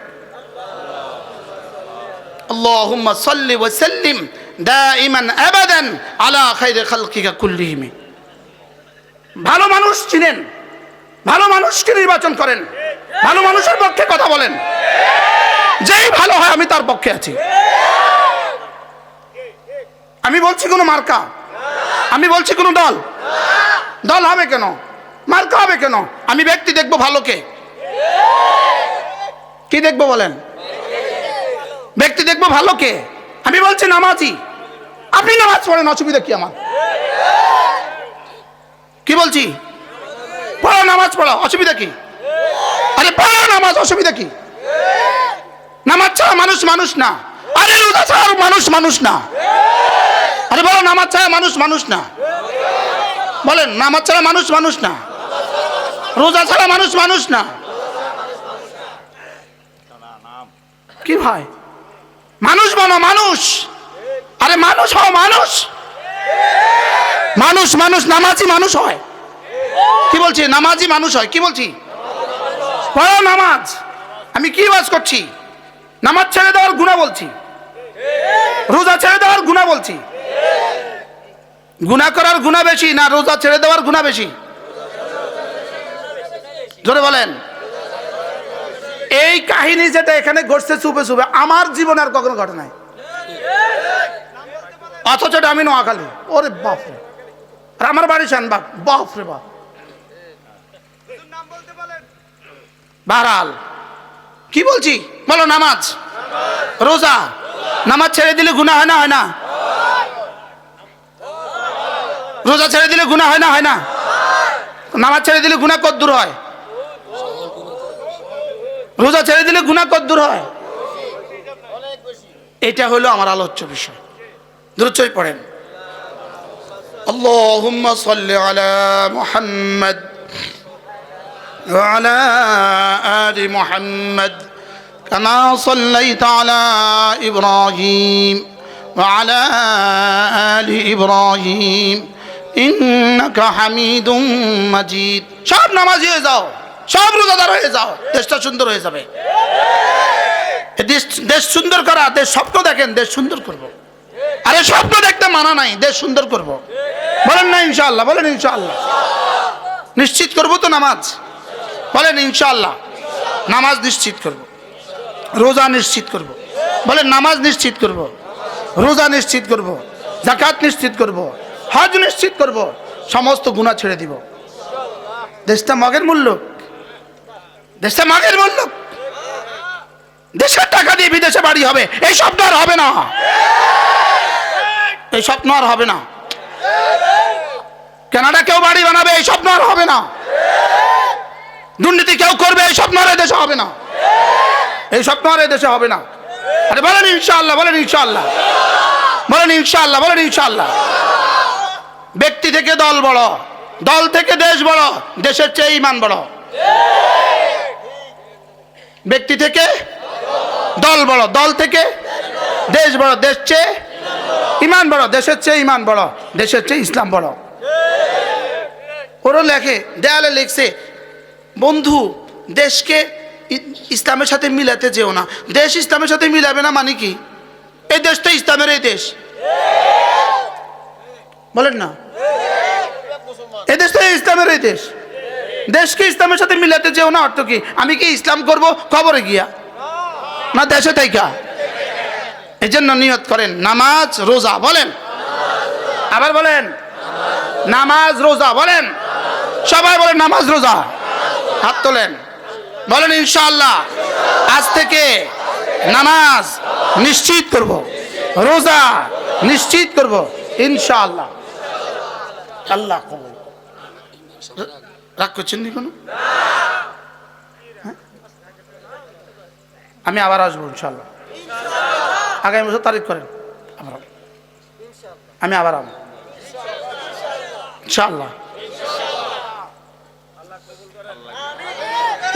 আল্লাহুম্মা সাল্লি ওয়া সাল্লিম দাইমান আবাদান আলা খায়রি খালকিকা কুল্লিহিম। ভালো মানুষ চিনেন, ভালো মানুষকে নির্বাচন করেন, ভালো মানুষের পক্ষে কথা বলেন। যেই ভালো হয় আমি তার পক্ষে আছি। আমি বলছি কোনো মার্কা, আমি বলছি কোনো দল, দল হবে কেন, মার্কা হবে কেন? আমি ব্যক্তি দেখবো ভালোকে। কি দেখবো বলেন? ব্যক্তি দেখবো ভালোকে। আমি বলছি নামাজি, আপনি নামাজ পড়েন, অসুবিধা কি আমার? কি বলছি? পড়ো, নামাজ পড়ো, অসুবিধা কি? আরে পড়ো নামাজ, অসুবিধা কি? নামাজ ছাড়া মানুষ মানুষ না। আরে রোজা ছাড়া মানুষ মানুষ না। আরে বলো, নামাজ ছাড়া মানুষ মানুষ না। বলেন, নামাজ ছাড়া মানুষ মানুষ না, রোজা ছাড়া মানুষ মানুষ না। কি ভাই, মানুষ বানো মানুষ। আরে মানুষ হও, মানুষ মানুষ মানুষ নামাজি মানুষ হয়। কি বলছি? নামাজি মানুষ হয়। কি বলছি? পড়ো নামাজ। আমি কি ওয়াজ করছি? নামাজ ছেড়ে দেওয়ার গুনাহ বলছি, রোজা ছেড়ে দেওয়ার গুনাহ বলছি। গুনাহ করার গুনাহ বেশি না রোজা ছেড়ে দেওয়ার গুনাহ বেশি? জোরে বলেন। এই কাহিনী যেটা এখানে ঘটছে চুপে চুপে, আমার জীবনে আর কখনো ঘটে নাই, অথচ এটা আমি নোয়াখালী। ওরে বাপ রে, আর আমার বাড়ি শানবাগ। বাপ রে বাপ। বাহরাল কি বলছি বলো? নামাজ রোজা, নামাজ ছেড়ে দিলে গুনাহ হয় না হয় না? রোজা ছেড়ে দিলে গুনাহ হয় না হয় না? নামাজ ছেড়ে দিলে গুনাহ কত দূর হয়? রোজা ছেড়ে দিলে গুনাহ কত দূর হয়? এটা হলো আমার আলোচ্য বিষয়। দ্রুত পড়েন। আল্লাহুম্মা সাল্লি আলা মুহাম্মদ ওয়া আলা আলি মুহাম্মদ কামা সাল্লাইতা আলা ইব্রাহিম ওয়া আলা আলি ইব্রাহিম ইন্নাকা হামিদুম মাজিদ। সব নামাজি হয়ে যাও, সব রোজাদার হয়ে যাও, দেশটা সুন্দর হয়ে যাবে। দেশ সুন্দর করা, দেশ স্বপ্ন দেখেন, দেশ সুন্দর করব। আরে স্বপ্ন দেখতে মানা নাই, দেশ সুন্দর করব। বলেন না ইনশাআল্লাহ? বলেন ইনশাআল্লাহ। নিশ্চিত করব তো নামাজ? বলেন ইনশাআল্লাহ। নামাজ নিশ্চিত করব, রোজা নিশ্চিত করব। বলেন নামাজ নিশ্চিত করব, রোজা নিশ্চিত করব, যাকাত নিশ্চিত করব, হজ নিশ্চিত করব, সমস্ত গুনাহ ছেড়ে দিব। দেশটা মগের মূল্য, দেশটা মগের মূল্য। দেশের টাকা দিয়ে বিদেশে বাড়ি হবে, এই স্বপ্ন আর হবে না, এই স্বপ্ন আর হবে না। কানাডা কেউ বাড়ি বানাবে, এই স্বপ্ন আর হবে না। দুর্নীতি কেউ করবে, এই স্বপ্ন আর দেশে হবে না, এই স্বপ্ন আর দেশে হবে না। আরে বলেন ইনশাআল্লাহ, বলেন ইনশাআল্লাহ, বলেন ইনশাআল্লাহ, বলেন ইনশাআল্লাহ। ব্যক্তি থেকে দল বড়, দল থেকে দেশ বড়, দেশের চেয়ে ঈমান বড়। ব্যক্তি থেকে দল বড়, দল থেকে দেশ বড়, দেশ চেয়ে ঈমান বড়, দেশের চেয়ে ঈমান বড়, দেশের চেয়ে ইসলাম বড়। ওরা লেখে, দেয়ালে লিখছে, বন্ধু দেশকে ইসলামের সাথে মিলাতে যেও না। দেশ ইসলামের সাথে মিলাবে না মানে কি? এই দেশ তো ইসলামের এই দেশ, বলেন না? এই দেশ তো ইসলামের এই দেশ, দেশকে ইসলামের সাথে মিলাতে যেও না অর্থ কি? আমি কি ইসলাম করব কবরে গিয়া না দেশে থাইকা? এই জন্য নিয়ত করেন নামাজ রোজা। বলেন আবার, বলেন নামাজ রোজা। বলেন সবাই, বলেন নামাজ রোজা। হাত তোলেন, বলেন ইনশাআল্লাহ আজ থেকে নামাজ নিশ্চিত করব, রোজা নিশ্চিত করব ইনশাআল্লাহ। আল্লাহ কবুল। রাগ করছেন নি কোনো? আমি আবার আসবো ইনশাআল্লাহ, আগামী বছর তারিখ করেন, আমি আবার আসবো ইনশাআল্লাহ।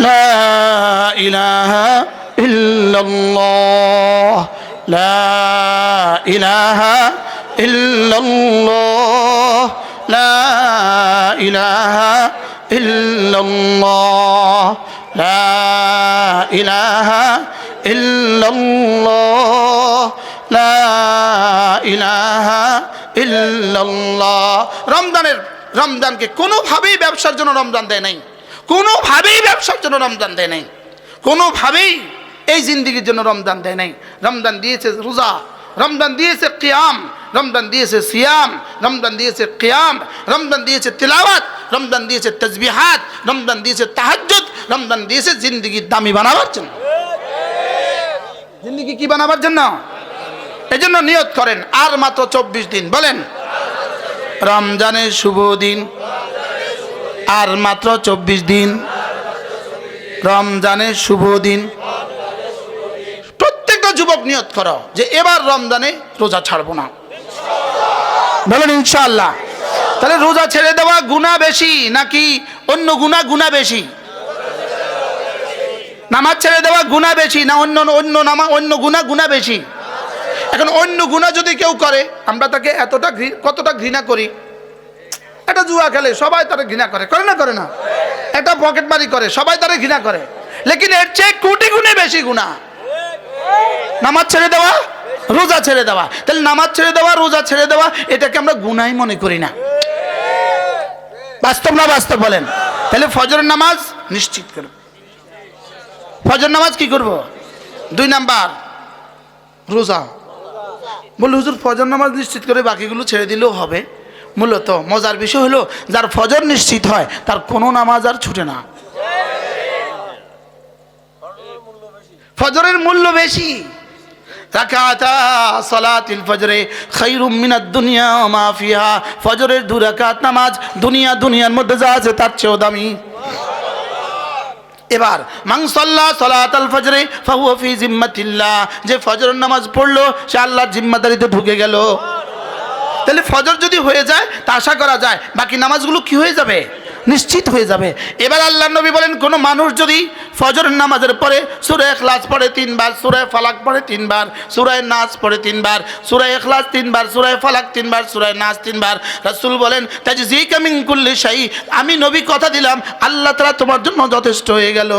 লা ইলাহা ইল্লাল্লাহ, লা ইলাহা ইল্লাল্লাহ, লা ইলাহা ইল্লাল্লাহ, লা ইলাহা ইল্লাল্লাহ, লা ইলাহা ইল্লাল্লাহ। রমজানকে কোনোভাবেই ব্যবসার জন্য রমজান দেয় নাই, কোনোভাবেই ব্যবসার জন্য রমজান দেয় নাই, কোনোভাবেই এই জিন্দিগির জন্য রমজান দেয় নাই। রমজান দিয়েছে রোজা, রমজান দিয়েছে কিয়াম, রমজান দিয়েছে সিয়াম, রমজান দিয়েছে কিয়াম, রমজান দিয়েছে তিলাওয়াত, রমজান দিয়েছে তাসবিহাত, রমজান দিয়েছে তাহাজ্জুদ, রমজান দিয়েছে জিন্দেগি দামি বানাবার জন্য। জিন্দেগি কি বানাবার জন্য? এই জন্য নিয়ত করেন আর মাত্র 24 দিন, বলেন রমজানের শুভ দিন, আর মাত্র 24 দিন রমজানের শুভ দিন। প্রত্যেকটা যুবক নিয়ত করো যে এবার রমজানে রোজা ছাড়বো না, বলেন ইনশাআল্লাহ। তাহলে রোজা ছেড়ে দেওয়া গুনাহ বেশি নাকি অন্য গুনাহ বেশি? নামাজ ছেড়ে দেওয়া গুনাহ বেশি না অন্য গুনাহ বেশি? এখন অন্য গুনাহ যদি কেউ করে আমরা তাকে কতটা ঘৃণা করি। একটা জুয়া খেলে সবাই তারা ঘৃণা করে, করে না? একটা পকেটমারি করে সবাই তারা ঘৃণা করে, লেকিন এর চেয়ে কোটি গুণে বেশি গুনাহ নামাজ ছেড়ে দেওয়া, রোজা ছেড়ে দেওয়া। তাহলে নামাজ ছেড়ে দেওয়া, রোজা ছেড়ে দেওয়া এটাকে আমরা গুনাহই মনে করি না। বাস্তব না বাস্তব বলেন? তাহলে ফজরের নামাজ নিশ্চিত করব। ফজর নামাজ কি করব? 2 নাম্বার রোজা। বলে হুজুর ফজর নামাজ নিশ্চিত করে বাকিগুলো ছেড়ে দিলেও হবে। মূলত মজার বিষয় হলো যার ফজর নিশ্চিত হয় তার কোনো নামাজ আর ছুটে না। ফজরের মূল্য বেশি। রাকাতা সালাতুল ফজরে খায়রুম মিনাদ দুনিয়া ওয়া মা ফিহা। ফজরের 2 রাকাত নামাজ দুনিয়ার মধ্যে যা আছে তার চেয়েও দামি। এবার মান সাল্লা সালাতাল ফজরে ফাহুয়া ফি জিম্মাতিল্লাহ, যে ফজরের নামাজ পড়লো সে আল্লাহর জিম্মাদারিতে ঢুকে গেল। তাহলে ফজর যদি হয়ে যায় তা আশা করা যায় বাকি নামাজগুলো কি হয়ে যাবে? নিশ্চিত হয়ে যাবে। এবার আল্লাহর নবী বলেন কোন মানুষ যদি ফজরের নামাজের পরে সূরা ইখলাস পড়ে 3 বার, সূরা ফালাক পড়ে 3 বার, সূরা নাস পড়ে 3 বার, সূরা ইখলাস 3 বার, সূরা ফালাক 3 বার, সূরা নাস 3 বার, রাসূল বলেন তাজজিকা মিন কুল্লি শাই, আমি নবী কথা দিলাম আল্লাহ তাআলা তোমার জন্য যথেষ্ট হয়ে গেল।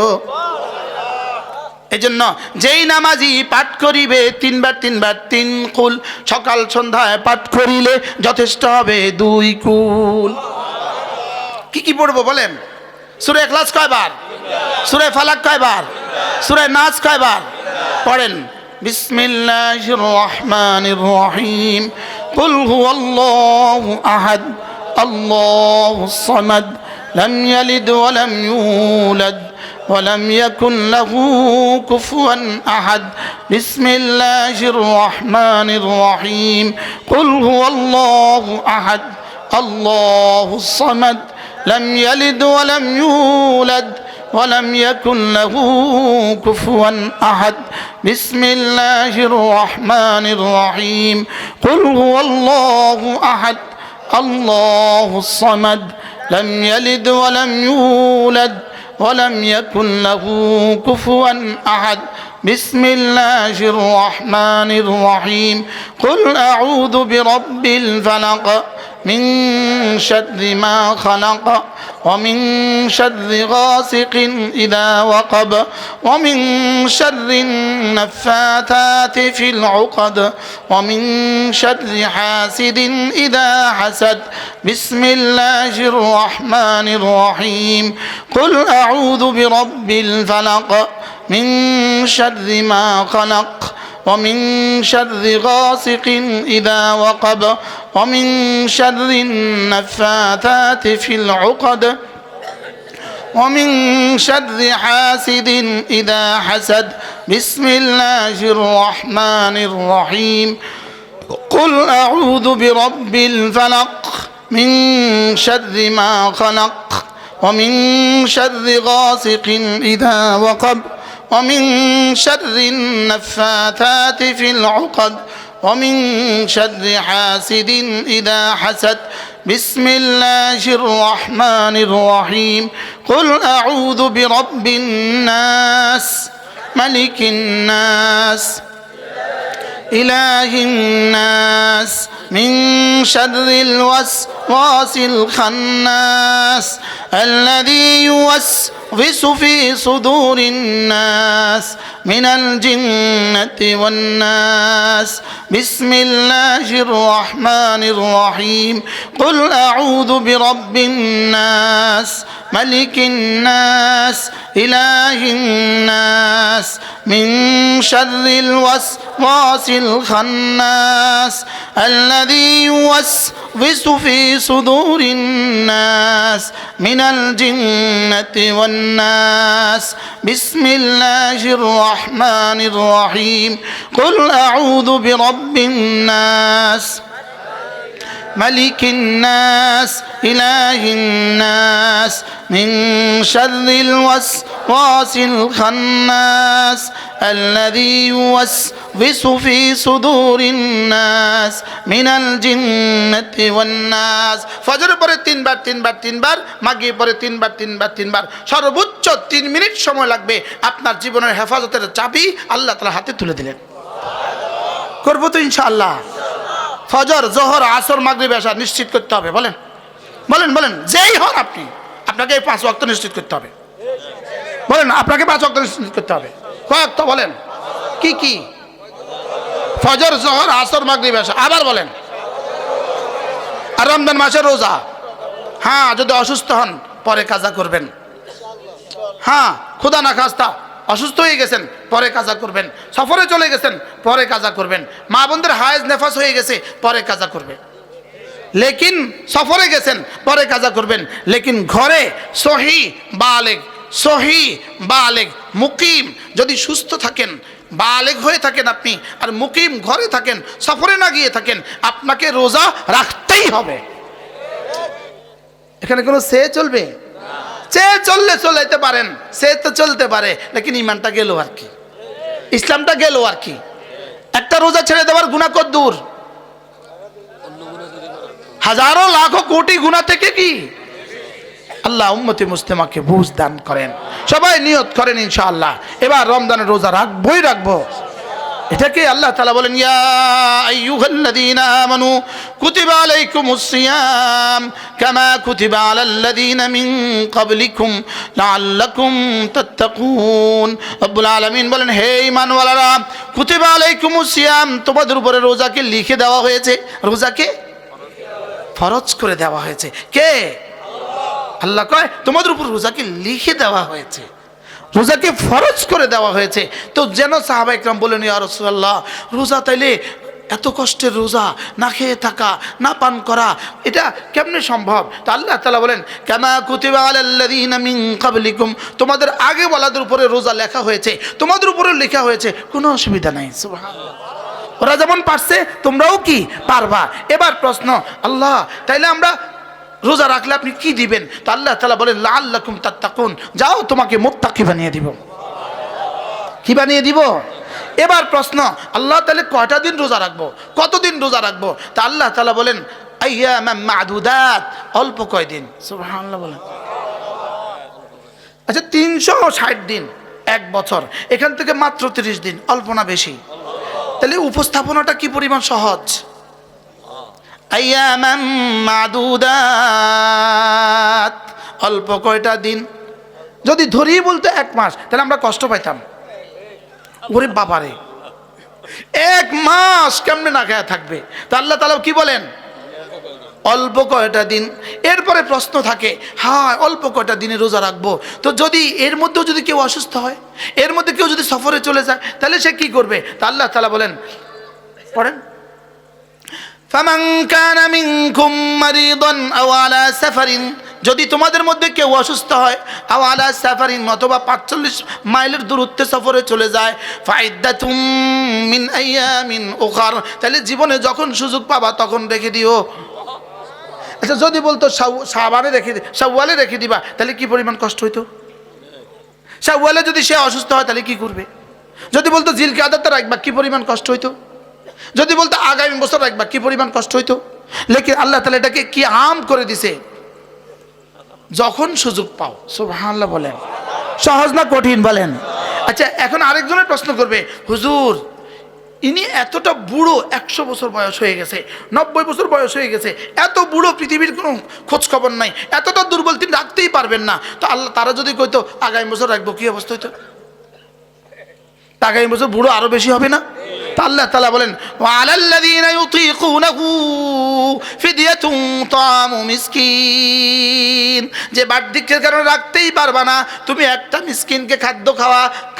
এজন্য যেই নামাজি পাঠ করিবে 3 বার 3 কুল, সকাল সন্ধ্যায় পাঠ করিলে যথেষ্ট হবে 2 কুল। কি পড়বো বলেন? সূরা ইখলাস কয়বার? সূরা ফালাক কয়বার? সূরা নাস কয়বার? পড়েন বিসমিল্লাহির রহমানির রহিম। কুল হুয়াল্লাহু আহাদ আল্লাহুস সামাদ লাম ইয়ালিদ ওয়া লাম ইউলাদ ولم يكن له كفوا أحد بسم الله الرحمن الرحيم قل هو الله أحد الله الصمد لم يلد ولم يولد ولم يكن له كفوا أحد بسم الله الرحمن الرحيم قل هو الله أحد الله الصمد لم يلد ولم يولد ولم يكن له كفوا أحد بسم الله الرحمن الرحيم قل أعوذ برب الفلق من شر ما خلق ومن شر غاسق إذا وقب ومن شر النفاثات في العقد ومن شر حاسد إذا حسد بسم الله الرحمن الرحيم قل أعوذ برب الفلق من شر ما خلق ومن شر غاسق إذا وقب ومن شر النفاثات في العقد ومن شر حاسد إذا حسد بسم الله الرحمن الرحيم قل أعوذ برب الفلق من شر ما خلق ومن شر غاسق إذا وقب ومن شر النفاثات في العقد ومن شر حاسد إذا حسد بسم الله الرحمن الرحيم قل أعوذ برب الناس ملك الناس إله الناس من شر الوسواس الخناس الذي يوسوس في صدور الناس من الجنة والناس بسم الله الرحمن الرحيم قل أعوذ برب الناس ملك الناس إله الناس من شر الوسواس الخناس الذي يوسوس في صدور الناس من الجنة والناس بسم الله الرحمن الرحيم قل أعوذ برب الناس ملك الناس إله الناس من شر الوسواس الخناس الذي يوسوس في صدور الناس من الجنة والناس ফজরের পরে তিনবার মাগরিবের পরে তিনবার সর্বোচ্চ 3 মিনিট সময় লাগবে আপনার জীবনের হেফাজতের চাবি আল্লাহ তাআলা হাতে তুলে দিলেন করব তো ইনশাআল্লাহ ফজর জোহর আসর মাগরিব এশা নিশ্চিত করতে হবে বলেন বলেন বলেন যেই হন আপনি আপনাকে 5 ওয়াক্ত নিশ্চিত করতে হবে বলেন আপনাকে 5 ওয়াক্ত নিশ্চিত করতে হবে কয় ওয়াক্ত বলেন কি কি ফজর জোহর আসর মাগরিব এশা আবার বলেন আর রমজান মাসের রোজা হ্যাঁ যদি অসুস্থ হন পরে কাজা করবেন হ্যাঁ খোদা না খাস্তা অসুস্থ হয়ে গেছেন পরে কাজা করবেন সফরে চলে গেছেন পরে কাজা করবেন মা বোনদের হায়েজ নেফাস হয়ে গেছে পরে কাজা করবেন লেকিন সফরে গেছেন পরে কাজা করবেন লেকিন ঘরে সহি বালেগ মুকিম যদি সুস্থ থাকেন বালেগ হয়ে থাকেন আপনি আর মুকিম ঘরে থাকেন সফরে না গিয়ে থাকেন আপনাকে রোজা রাখতেই হবে এখানে কোনো সে চলবে সে চললে চলাইতে পারেন সে তো চলতে পারে লেকিন ইমানটা গেল আর কি ইসলামটা গেল আর কি একটা রোজা ছেড়ে দেওয়ার গুনাহ কত দূর হাজারো লাখো কোটি গুনাহ থেকে কি আল্লাহ উম্মতে মুসলিমাকে বুঝ দান করেন সবাই নিয়ত করেন ইনশাআল্লাহ এবার রমজানের রোজা রাখবো এটাকে আল্লাহ তাআলা বলেন ইয়া আইয়ুহাল্লাযীনা আমানু কুতিবা আলাইকুমুস সিয়াম কামা কুতিবা আলাল্লাযীনা মিন ক্বাবলিকুম লাআল্লাকুম তাত্তাকুন রব্বুল আলামিন বলেন হে ঈমানওয়ালারা কুতিবা আলাইকুমুস সিয়াম তোমাদের উপরে রোজাকে লিখে দেওয়া হয়েছে রোজাকে ফরজ করে দেওয়া হয়েছে কে আল্লাহ কয় তোমাদের উপর রোজাকে লিখে দেওয়া হয়েছে রোজাকে ফরজ করে দেওয়া হয়েছে তো যেন সাহাবা ইকরাম বলেন ইয়া রাসূলুল্লাহ রোজা তাইলে এত কষ্টের রোজা না খেয়ে থাকা না পান করা এটা কেমনে সম্ভব তো আল্লাহ তাআলা বলেন কামা কুতিবা আলাল্লাযীনা মিন ক্বাবলিকুম তোমাদের আগে ওয়ালাদের উপরে রোজা লেখা হয়েছে তোমাদের উপরে লেখা হয়েছে কোনো অসুবিধা নাই সুবহানাল্লাহ ওরা যেমন পারছে তোমরাও কি পারবা এবার প্রশ্ন আল্লাহ তাইলে আমরা রোজা রাখলে আপনি কি দিবেন তো আল্লাহ তাআলা বলেন লাআল্লাকুম তাত্তাকুন যাও তোমাকে মুত্তাকি বানিয়ে দিব কি বানিয়ে দিব এবার প্রশ্ন আল্লাহ তাআলা কয়টা দিন রোজা রাখবো কতদিন রোজা রাখবো তা আল্লাহ তাআলা বলেন আইয়ামান মা'দুদাত অল্প কয়দিন সুবহানাল্লাহ বলেন আচ্ছা 360 দিন এক বছর এখান থেকে মাত্র 30 দিন অল্প না বেশি তাহলে উপস্থাপনাটা কি পরিমাণ সহজ আইয়ামান মা'দুদাত অল্প কয়টা দিন যদি ধরেই বলতে 1 মাস তাহলে আমরা কষ্ট পাইতাম ওরে বাবারে 1 মাস কেমনে না খেয়ে থাকবে তা আল্লাহ তাআলা কি বলেন অল্প কয়টা দিন এরপরে প্রশ্ন থাকে হ্যাঁ অল্প কয়টা দিনে রোজা রাখবো তো যদি এর মধ্যেও যদি কেউ অসুস্থ হয় এর মধ্যে কেউ যদি সফরে চলে যায় তাহলে সে কি করবে তা আল্লাহ তাআলা বলেন পড়েন ফামান কানা মিনকুম মারিদান আও আলা সাফারিন যদি তোমাদের মধ্যে কেউ অসুস্থ হয় আও আলা সাফারিন অথবা 45 মাইলের দূরত্বে সফরে চলে যায় ফাইদ্দাতুম মিন আইয়ামিন উখার তাহলে জীবনে যখন সুযোগ পাবা তখন রেখে দিও আচ্ছা যদি বলতো শাবানে রেখে শাওয়ালে রেখে দিবা তাহলে কি পরিমাণ কষ্ট হইতো শাওয়ালে যদি সে অসুস্থ হয় তাহলে কি করবে যদি বলতো জিলকাদাতে রাখবা কি পরিমাণ কষ্ট হইতো যদি বলতো আগামী বছর রাখবা কি পরিমাণ কষ্ট হইতো লেকিন আল্লাহ তাআলা এটাকে কি আম করে দিছে যখন সুযোগ পাও সুবহানাল্লাহ বলেন সহজ না কঠিন বলেন আচ্ছা এখন আরেকজনের প্রশ্ন করবে হুজুর ইনি এতটা বুড়ো, 100 বছর বয়স হয়ে গেছে, 90 বছর বয়স হয়ে গেছে, এত বুড়ো, পৃথিবীর কোনো খোঁজ খবর নাই, এতটা দুর্বল, তিনি রাখতেই পারবেন না। তো আল্লাহ তারা যদি কইতো আগামী বছর রাখবো, কি অবস্থা হইতো? আগামী বছর বুড়ো আরো বেশি হবে না? তা আল্লাহ তাআলা বলেন ওয়ালাল্লাযীনা ইউতীকুনাহু ফিদিয়াতুন তা'আমু মিসকিন, যে বার্ধক্যের কারণে রাখতেই পারবা না, তুমি একটা মিসকিনকে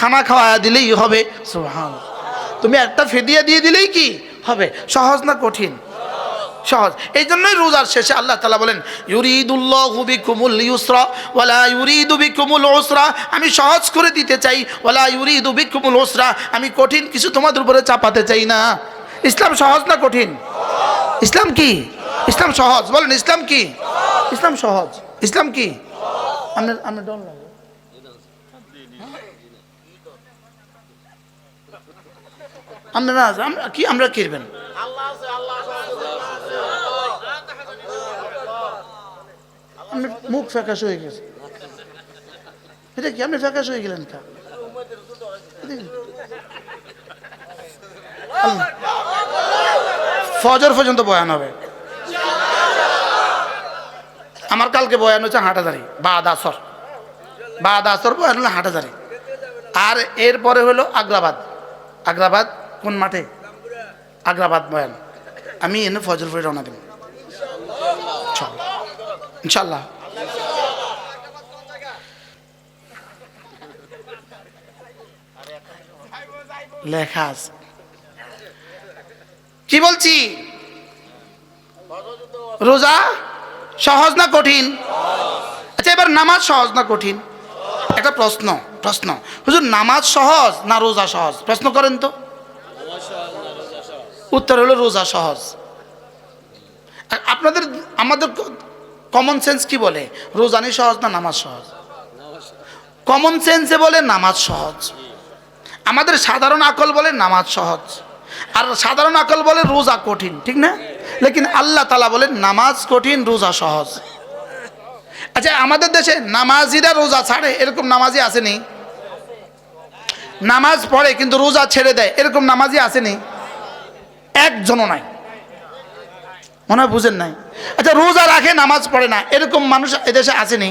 খানা খাওয়া দিলেই হবে। সুবহানাল্লাহ, তুমি একটা ফিদিয়া দিয়ে দিলেই কি হবে? সহজ না কঠিন? সহজ। এই জন্যই রোজার শেষে আল্লাহ তাআলা বলেন ইউরিদুল্লাহু বিকুমুল ইউসরা ওয়ালা ইউরিদু বিকুমুল উসরা, আমি সহজ করে দিতে চাই, ওয়ালা ইউরিদু বিকুমুল উসরা, আমি কঠিন কিছু তোমাদের উপরে চাপাতে চাই না। ইসলাম সহজ না কঠিন? ইসলাম কি? ইসলাম সহজ। বলেন ইসলাম কি? ইসলাম সহজ। ইসলাম কি? আমরা ডন লাগে আমরা কিরবেন? মুখ ফ্যাকাশ হয়ে গেছে, এটা কি? আপনি ফ্যাকাশ হয়ে গেলেন কা? ফজর পর্যন্ত বয়ান হবে। আমার কালকে বয়ান হচ্ছে হাটাজারি, বাদ আসর বয়ান হলো হাটাজারি, আর এরপরে হলো আগ্রাবাদ। আগ্রাবাদ কোন মাঠে? আগ্রাবাদ বয়ান। আমি এনে ফজর পরে রওনা দেব ইনশাল্লাহ। লেখা আছে, কি বলছি? রোজা সহজ না কঠিন? আচ্ছা, এবার নামাজ সহজ না কঠিন? একটা প্রশ্ন হুজুর, নামাজ সহজ না রোজা সহজ? প্রশ্ন করেন তো। উত্তর হলো রোজা সহজ। আমাদের কমন সেন্স কি বলে? রোজানি সহজ না নামাজ সহজ? কমন সেন্সে বলে নামাজ সহজ। আমাদের সাধারণ আকল বলে নামাজ সহজ, আর সাধারণ আকল বলে রোজা কঠিন, ঠিক না? লেকিন আল্লাহ তাআলা বলেন নামাজ কঠিন, রোজা সহজ। আচ্ছা, আমাদের দেশে নামাজিরা রোজা ছাড়ে, এরকম নামাজি আসেনি? নামাজ পড়ে কিন্তু রোজা ছেড়ে দেয়, এরকম নামাজি আসেনি? একজনও নাই, মনে হয় বুঝেন নাই। আচ্ছা, রোজা রাখে নামাজ পড়ে না, এরকম মানুষ এদেশে আসেনি?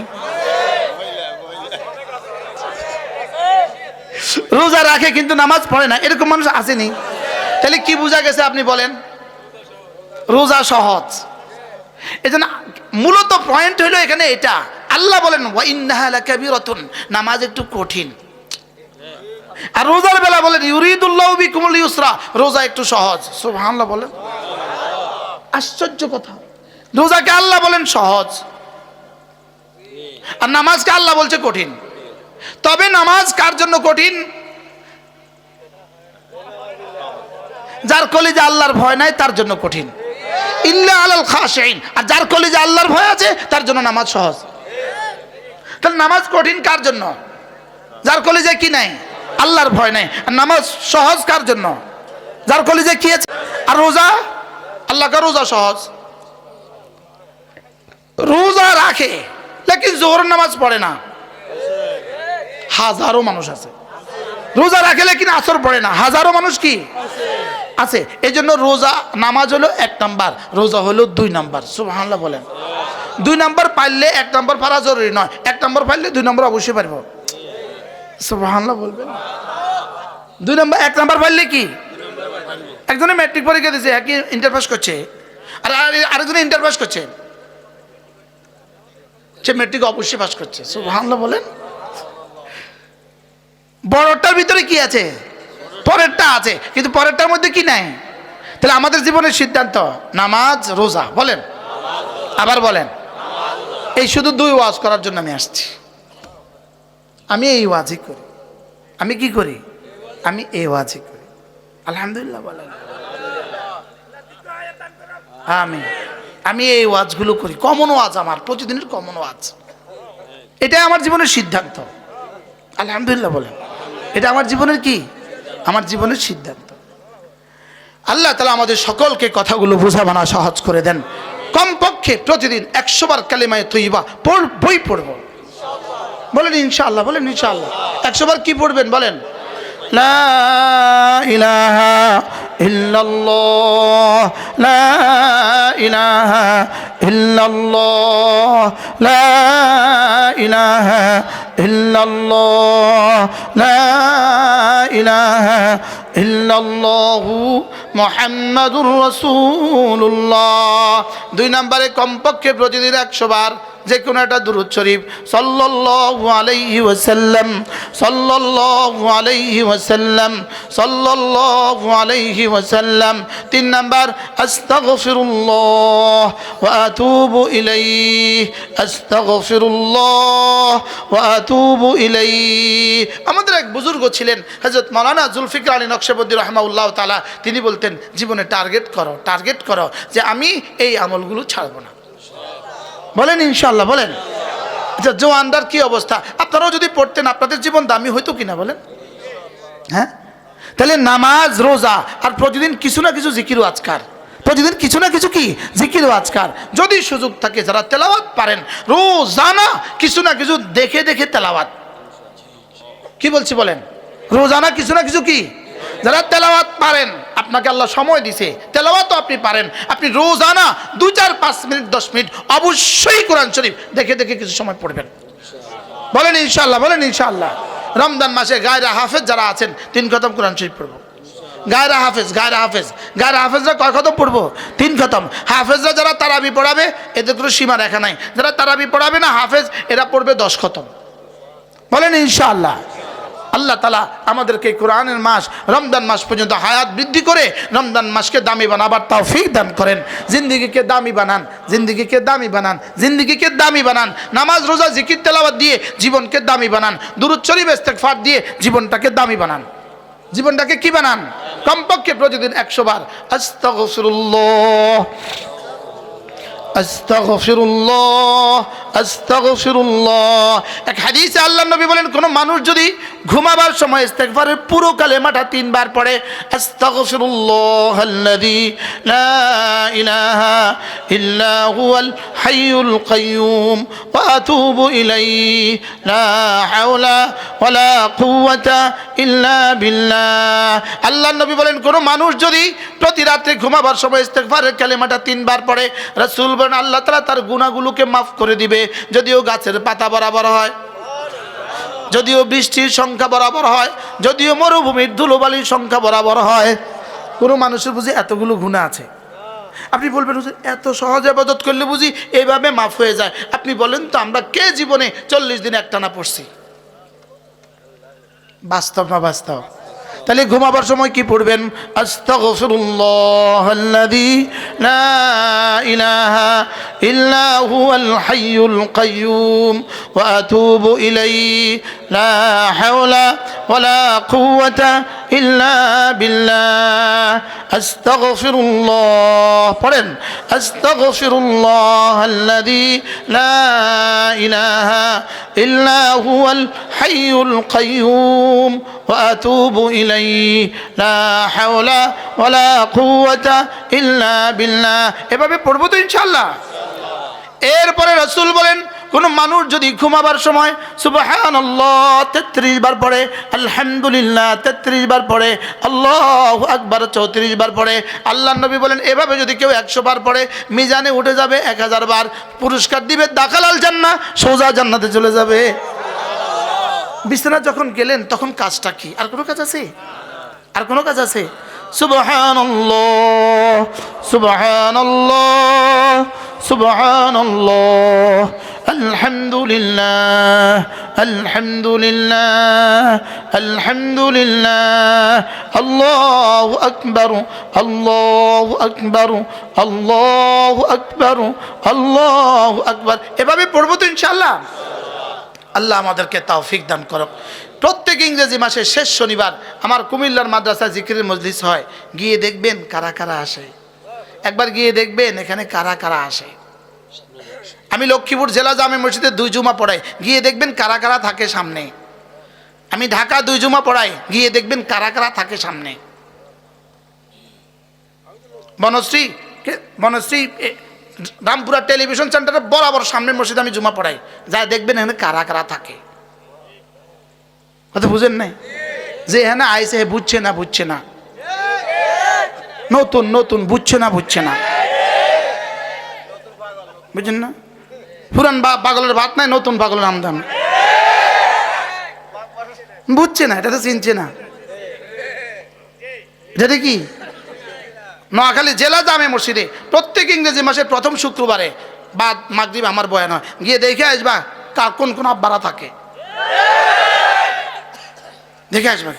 রোজা রাখে কিন্তু নামাজ পড়ে না, এরকম মানুষ আসেনি? তাহলে কি বোঝা গেছে আপনি বলেন? রোজা সহজ। এজন্য মূলত পয়েন্ট হলো এখানে এটা। আল্লাহ বলেন ওয়া ইন্নাহা লাকাবীরাতুন, নামাজ একটু কঠিন। আর রোজার বেলা বলেন ইউরিদুল্লাহু বিকুমুল ইউসরা, রোজা একটু সহজ। সুবহানাল্লাহ বলেন। আশ্চর্য কথা, রোজাকে আল্লাহ বলেন সহজ, আর নামাজকে আল্লাহ বলছে কঠিন। তবে নামাজ কার জন্য কঠিন? যার কলিজে আল্লাহর ভয় নাই তার জন্য কঠিন। ইল্লা আলাল খাশিইন, আর যার কলিজে আল্লাহর ভয় আছে তার জন্য নামাজ সহজ। তাহলে নামাজ কঠিন কার জন্য? যার কলিজে কি নাই? আল্লাহর ভয় নাই। আর নামাজ সহজ কার জন্য? যার কলিজে কি আছে? আর রোজা, আল্লাহ কা রোজা সহজ। রোজা রাখে লেকিন জোহরের নামাজ পড়ে না, হাজারো মানুষ আছে। রোজা রাখে লেকিন আসর পড়ে না, হাজারো মানুষ কি আছে। এই জন্য রোজা, নামাজ হলো 1 নাম্বার, রোজা হলো 2 নাম্বার। সুবহানাল্লাহ বলেন। 2 নাম্বার পাইলে 1 নাম্বার পারা জরুরি নয়, 1 নাম্বার পাইলে 2 নাম্বার অবশ্যই পারবো। সুবহানাল্লাহ বলবেন। 2 নাম্বার, 1 নাম্বার পাইলে কি? একজনে ম্যাট্রিক পরীক্ষা দিয়েছে, একই ইন্টার পাস করছে, আর আরেকজনে ইন্টার পাস করছে, সে ম্যাট্রিক অবশ্যই পাস করছে। সুবহানাল্লাহ বলেন। বড়টার ভিতরে কি আছে? পরেরটা আছে, কিন্তু পরেরটার মধ্যে কি নাই? তাহলে আমাদের জীবনের সিদ্ধান্ত নামাজ রোজা। বলেন, আবার বলেন। এই শুধু 2 ওয়াজ করার জন্য আমি আসছি। আমি এই ওয়াজই করি। আমি কি করি? আমি এই ওয়াজই করি। আলহামদুলিল্লাহ বলেন। আমি এই ওয়াজগুলো করি, কমন ওয়াজ, আমার প্রতিদিনের কমন ওয়াজ। এটাই আমার জীবনের সিদ্ধান্ত। আলহামদুলিল্লাহ বলেন। এটা আমার জীবনের কি? আমার জীবনের সিদ্ধান্ত। আল্লাহ তাআলা আমাদের সকলকে কথাগুলো বোঝাবানা সহজ করে দেন। কমপক্ষে প্রতিদিন 100 বার কালিমায়ে তৈয়বা বই পড়ব। বলেন ইনশাআল্লাহ, বলেন ইনশাআল্লাহ। 100 বার কি পড়বেন বলেন? লা ইলাহা ইল্লাল্লাহ, লা ইলাহা ইল্লাল্লাহ, লা ইলাহা ইল্লাল্লাহ, লা ইলাহা ইল্লাল্লাহু মুহাম্মাদুর রাসূলুল্লাহ। 2 নম্বরে কমপক্ষে প্রতিদিন 100 বার যে কোনো একটা দুরূদ শরীফ সাল্লাল্লাহু আলাইহি ওয়াসাল্লাম, সাল্লাল্লাহু আলাইহি ওয়াসাল্লাম, সাল্লাল্লাহু আলাইহি ওয়াসাল্লাম। 3 নাম্বার আস্তাগফিরুল্লাহ ওয়া আতুবু ইলাইহি, আস্তাগফিরুল্লাহ ওয়া আতুবু ইলাইহি। আমাদের এক বুজুর্গ ছিলেন হযরত মাওলানা জুলফিকার আলী নকশবন্দি রাহমাহুল্লাহ তাআলা। তিনি বলতেন জীবনে টার্গেট করো যে আমি এই আমলগুলো ছাড়বো না। বলেন ইনশাআল্লাহ, বলেন। আচ্ছা, জওয়ানদার কি অবস্থা? আপনারাও যদি পড়তেন আপনাদের জীবন দামি হইতো কিনা বলেন? হ্যাঁ, তাহলে নামাজ, রোজা আর প্রতিদিন কিছু না কিছু জিকির ও আজকার, প্রতিদিন কিছু না কিছু কি জিকির ও আজকার। যদি সুযোগ থাকে যারা তেলাওয়াত পারেন, রোজানা কিছু না কিছু দেখে দেখে তেলাওয়াত। কি বলছি বলেন? রোজানা কিছু না কিছু কি, যারা তেলাওয়াত পারেন, আপনাকে আল্লাহ সময় দিছে, তেলাওয়াতও আপনি পারেন, আপনি রোজানা 2, 4, 5 মিনিট 10 মিনিট অবশ্যই কোরআন শরীফ দেখে দেখে কিছু সময় পড়বেন। বলেন ইনশাআল্লাহ, বলেন ইনশাআল্লাহ। রমজান মাসে গায়রা হাফেজ যারা আছেন 3 খতম কোরআন শরীফ পড়বো। গায়রা হাফেজরা কয় খতম পড়বো? 3 খতম। হাফেজরা যারা তারাবি পড়াবে এদের কোনো সীমা রেখা নাই, যারা তারাবি পড়াবে না হাফেজ এরা পড়বে 10 খতম। বলেন ইনশাআল্লাহ। আল্লাহ তাআলা আমাদেরকে কোরআনের মাস রমজান মাস পর্যন্ত হায়াত বৃদ্ধি করে রমজান মাসকে দামি বানাবার তৌফিক দান করেন। জিন্দেগিকে দামি বানান, জিন্দেগিকে দামি বানান, জিন্দেগিকে দামি বানান। নামাজ, রোজা, জিকির, তেলাওয়াত দিয়ে জীবনকে দামি বানান। দুরূদ শরীফ, ইস্তেগফার দিয়ে জীবনটাকে দামি বানান। জীবনটাকে কি বানান? কমপক্ষে প্রতিদিন 100 বার আস্তাগফিরুল্লাহ, আস্তাগফিরুল্লাহ, আস্তাগফিরুল্লাহ। এক হাদিসে আল্লাহর নবী বলেন কোন মানুষ যদি ঘুমাবার সময় ইস্তেগফারের পুরো কালেমাটা 3 বার পড়ে, আস্তাগফিরুল্লাহাল্লাযী লা ইলাহা ইল্লা হুয়াল হাইয়ুল কাইয়্যুম ওয়া আতুবু ইলাইহি লা হাওলা ওয়ালা কুওয়াতা ইল্লা বিল্লাহ। আল্লাহর নবী বলেন কোন মানুষ যদি প্রতি রাতে ঘুমাবার সময় ইস্তেগফারের কালেমাটা 3 বার পড়ে, রাসূল বলেন আল্লাহ তাআলা তার গুনাহগুলোকে মাফ করে দিবে। যদিও গাছের পাতা বরাবর হয়, যদিও বৃষ্টির সংখ্যা বরাবর হয়, যদিও মরুভূমির ধুলোবালির সংখ্যা বরাবর হয়, কোনো মানুষের বুঝি এতগুলো গুনাহ আছে। আপনি বলবেন এত সহজে ইবাদত করলে বুঝি এইভাবে মাফ হয়ে যায়। আপনি বলেন তো আমরা কে জীবনে 40 দিন একটানা পড়ছি? বাস্তব না বাস্তব? তাহলে ঘুমাবার সময় কি পড়বেন? আস্তাগফিরুল্লাহাল্লাযী লা ইলাহা ইল্লা হুয়াল হাইয়ুল কাইয়্যুম ওয়া আতুবু ইলাইহি লা হাওলা ওয়ালা কুওয়াতা ইল্লা বিল্লাহ। আস্তাগফিরুল্লাহ পড়েন, আস্তাগফিরুল্লাহাল্লাযী লা ইলাহা ইল্লা হুয়াল হাইয়ুল কাইয়্যুম ওয়া আতুবু ইলাইহি লা হাওলা ওয়ালা কুওয়াতা ইল্লা বিল্লাহ। এভাবে পড়বো তো ইনশাআল্লাহ। এরপরে রাসূল বলেন কোন মানুষ যদি ঘুমাবার সময় সুবহানাল্লাহ 33 বার পড়ে, আলহামদুলিল্লাহ 33 বার পড়ে, আল্লাহু আকবার 34 বার পড়ে, আল্লাহর নবী বলেন এভাবে যদি কেউ 100 বার পড়ে মিজানে উঠে যাবে 1000 বার, পুরস্কার দিবে দাখালাল জান্নাহ, সোজা জান্নাতে চলে যাবে। বিছানা যখন গেলেন তখন কাজটা কি? আর কোনো কাজ আছে? আর কোনো কাজ আছে? সুবহানাল্লাহ, সুবহানাল্লাহ, সুবহানাল্লাহ, আলহামদুলিল্লাহ, আলহামদুলিল্লাহ, আলহামদুলিল্লাহ, আল্লাহু আকবার, আল্লাহু আকবার, আল্লাহু আকবার, আল্লাহু আকবার। এভাবে পড়বো তো ইনশাআল্লাহ। আল্লাহ আমাদেরকে তৌফিক দান করুক। প্রত্যেক ইংরেজি মাসের শেষ শনিবার আমার কুমিল্লার মাদ্রাসা জিকিরের মজলিস হয়, গিয়ে দেখবেন কারা কারা আসে। একবার গিয়ে দেখবেন এখানে কারা কারা আসে। আমি লক্ষ্মীপুর জেলা জামে মসজিদে 2 জুমা পড়াই, গিয়ে দেখবেন কারা কারা থাকে সামনে। আমি ঢাকা 2 জুমা পড়াই, গিয়ে দেখবেন কারা কারা থাকে সামনে। বনশ্রী রামপুরা টেলিভিশন সেন্টারের বরাবর সামনের মসজিদে আমি জুমা পড়াই, যা দেখবেন এখানে কারা কারা থাকে। কথা বুঝেন নাই? যে হ্যাঁ আইসে হে বুঝছে না নতুন নতুন বুঝছে না বুঝছেন না পুরান পাগলের ভাত নাই, নতুন পাগলের আমদাম বুঝছে না, এটা তো চিনছে না। এটা কি নোয়াখালী জেলা জামে মসজিদে প্রত্যেক ইংরেজি মাসের প্রথম শুক্রবারে বাদ মাগরিব আমার বয়ান হয়, গিয়ে দেখে আসবা কোন কোন আব্বারা থাকে, দেখে আসবা।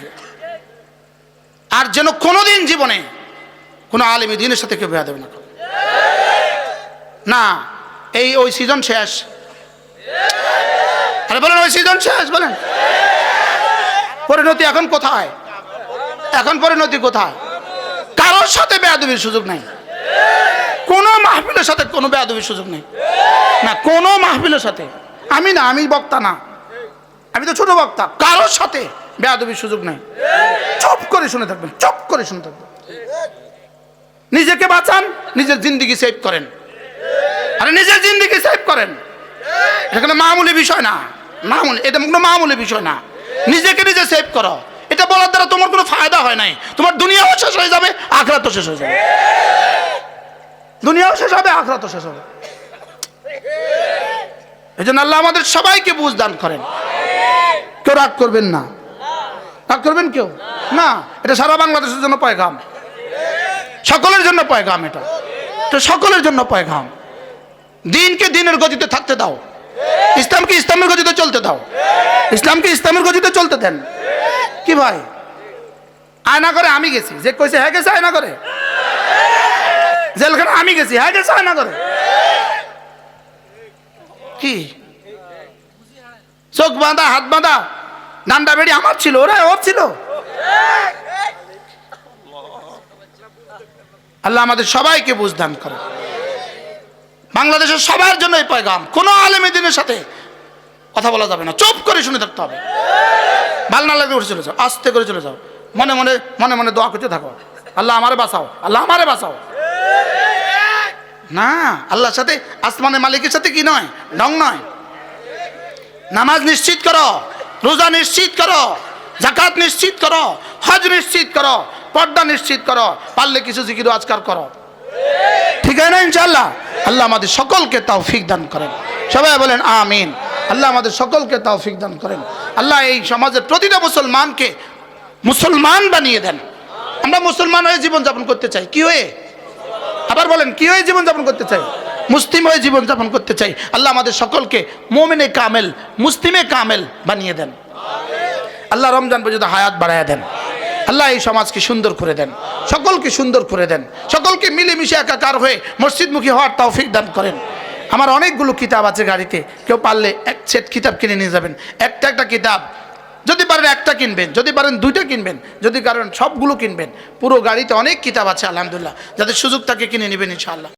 আর যেন কোনোদিন জীবনে কোনো আলেমী দিনের সাথে কেউ বেয়া দেবে না। এই ওই সিজন শেষ। আরে বলেন ওই সিজন শেষ, বলেন পরিণতি এখন কোথায়? এখন পরিণতি কোথায়? কারোর সাথে বেয়াদবির সুযোগ নাই, কোনো মাহফিলের সাথে কোনো বেয়াদবির সুযোগ নেই না, কোনো মাহফিলের সাথে। আমি বক্তা না, আমি তো ছোট বক্তা। কারোর সাথে বেয়াদবির সুযোগ নাই। চুপ করে শুনে থাকবেন, চুপ করে শুনে থাকবেন। নিজেকে বাঁচান, নিজের জিন্দেগি সেভ করেন। আরে নিজের জিন্দেগি সেভ করেন, এটা মামুলি বিষয় না, এটা কোনো মামুলি বিষয় না। নিজেকে নিজে সেভ করো। এটা বলার দ্বারা তোমার কোনো ফায়দা হয় নাই। তোমার দুনিয়াও শেষ হয়ে যাবে, আখিরাতও শেষ হয়ে যাবে। দুনিয়াও শেষ হবে, আখিরাতও শেষ হবে। এই জন্য আল্লাহ আমাদের সবাইকে বুঝ দান করেন। কেউ রাগ করবেন না, রাগ করবেন কেউ না। এটা সারা বাংলাদেশের জন্য পয়গাম, সকলের জন্য পয়গাম। এটা তো সকলের জন্য পয়গাম। দিনকে দিনের গতিতে থাকতে দাও, ইসলামকে ইসলামের গতিতে চলতে দাও, ইসলামকে ইসলামের গতিতে চলতে দেন। কি ভাই আয়না করে আমি গেছি, যে কইছে হ্যাঁ গেছে আয়না করে, জেলখানে আমি গেছি হ্যাঁ গেছে আয়না করে। কি চোখ বাঁধা, হাত বাঁধা, ডান্ডা বেড়ি আমার ছিল, ওর ছিল। আল্লাহ আমাদের সবাইকে বুঝদান করে। বাংলাদেশের সবার জন্য এই পয়গাম। কোনো আলেমী দ্বীনের সাথে কথা বলা যাবে না, চুপ করে শুনে থাকতে হবে। ভালো না লাগলে উঠে চলে যাও, আস্তে করে চলে যাও, মনে মনে মনে মনে দোয়া করতে থাকো, আল্লাহ আমারে বাঁচাও, আল্লাহ আমারে বাঁচাও। না, আল্লাহর সাথে আসমানের মালিকের সাথে কি নয়, ঢং নয়। নামাজ নিশ্চিত করো, রোজা নিশ্চিত করো, যাকাত নিশ্চিত করো, হজ নিশ্চিত করো, পর্দা নিশ্চিত করো, পারলে কিছু জিকির আজকার করো। ঠিক আছে না ইনশাআল্লাহ? আল্লাহ আমাদের সকলকে তৌফিক দান করেন। সবাই বলেন আমিন। আল্লাহ আমাদের সকলকে তৌফিক দান করেন। আল্লাহ এই সমাজের প্রতিটা মুসলমানকে মুসলমান বানিয়ে দেন। আমরা মুসলমান হয়ে জীবনযাপন করতে চাই। কি হয়ে? আবার বলেন, কি হয়ে জীবনযাপন করতে চাই? মুসলিম হয়ে জীবনযাপন করতে চাই। আল্লাহ আমাদের সকলকে মুমিনে কামেল, মুসলিমে কামেল বানিয়ে দেন। আল্লাহ রমজান পর্যন্ত হায়াত বাড়ায় দেন। আল্লাহ এই সমাজকে সুন্দর করে দেন, সকলকে সুন্দর করে দেন, সকলকে মিলেমিশে একাকার হয়ে মসজিদমুখী হওয়ার তৌফিক দান করেন। আমার অনেকগুলো কিতাব আছে গাড়িতে, কেউ পারলে এক সেট কিতাব কিনে নিয়ে যাবেন। একটা কিতাব, যদি পারেন একটা কিনবেন, যদি পারেন দুইটা কিনবেন, যদি কারণ সবগুলো কিনবেন। পুরো গাড়িতে অনেক কিতাব আছে আলহামদুলিল্লাহ, যাদের সুযোগ থাকে কিনে নেবেন ইনশাআল্লাহ।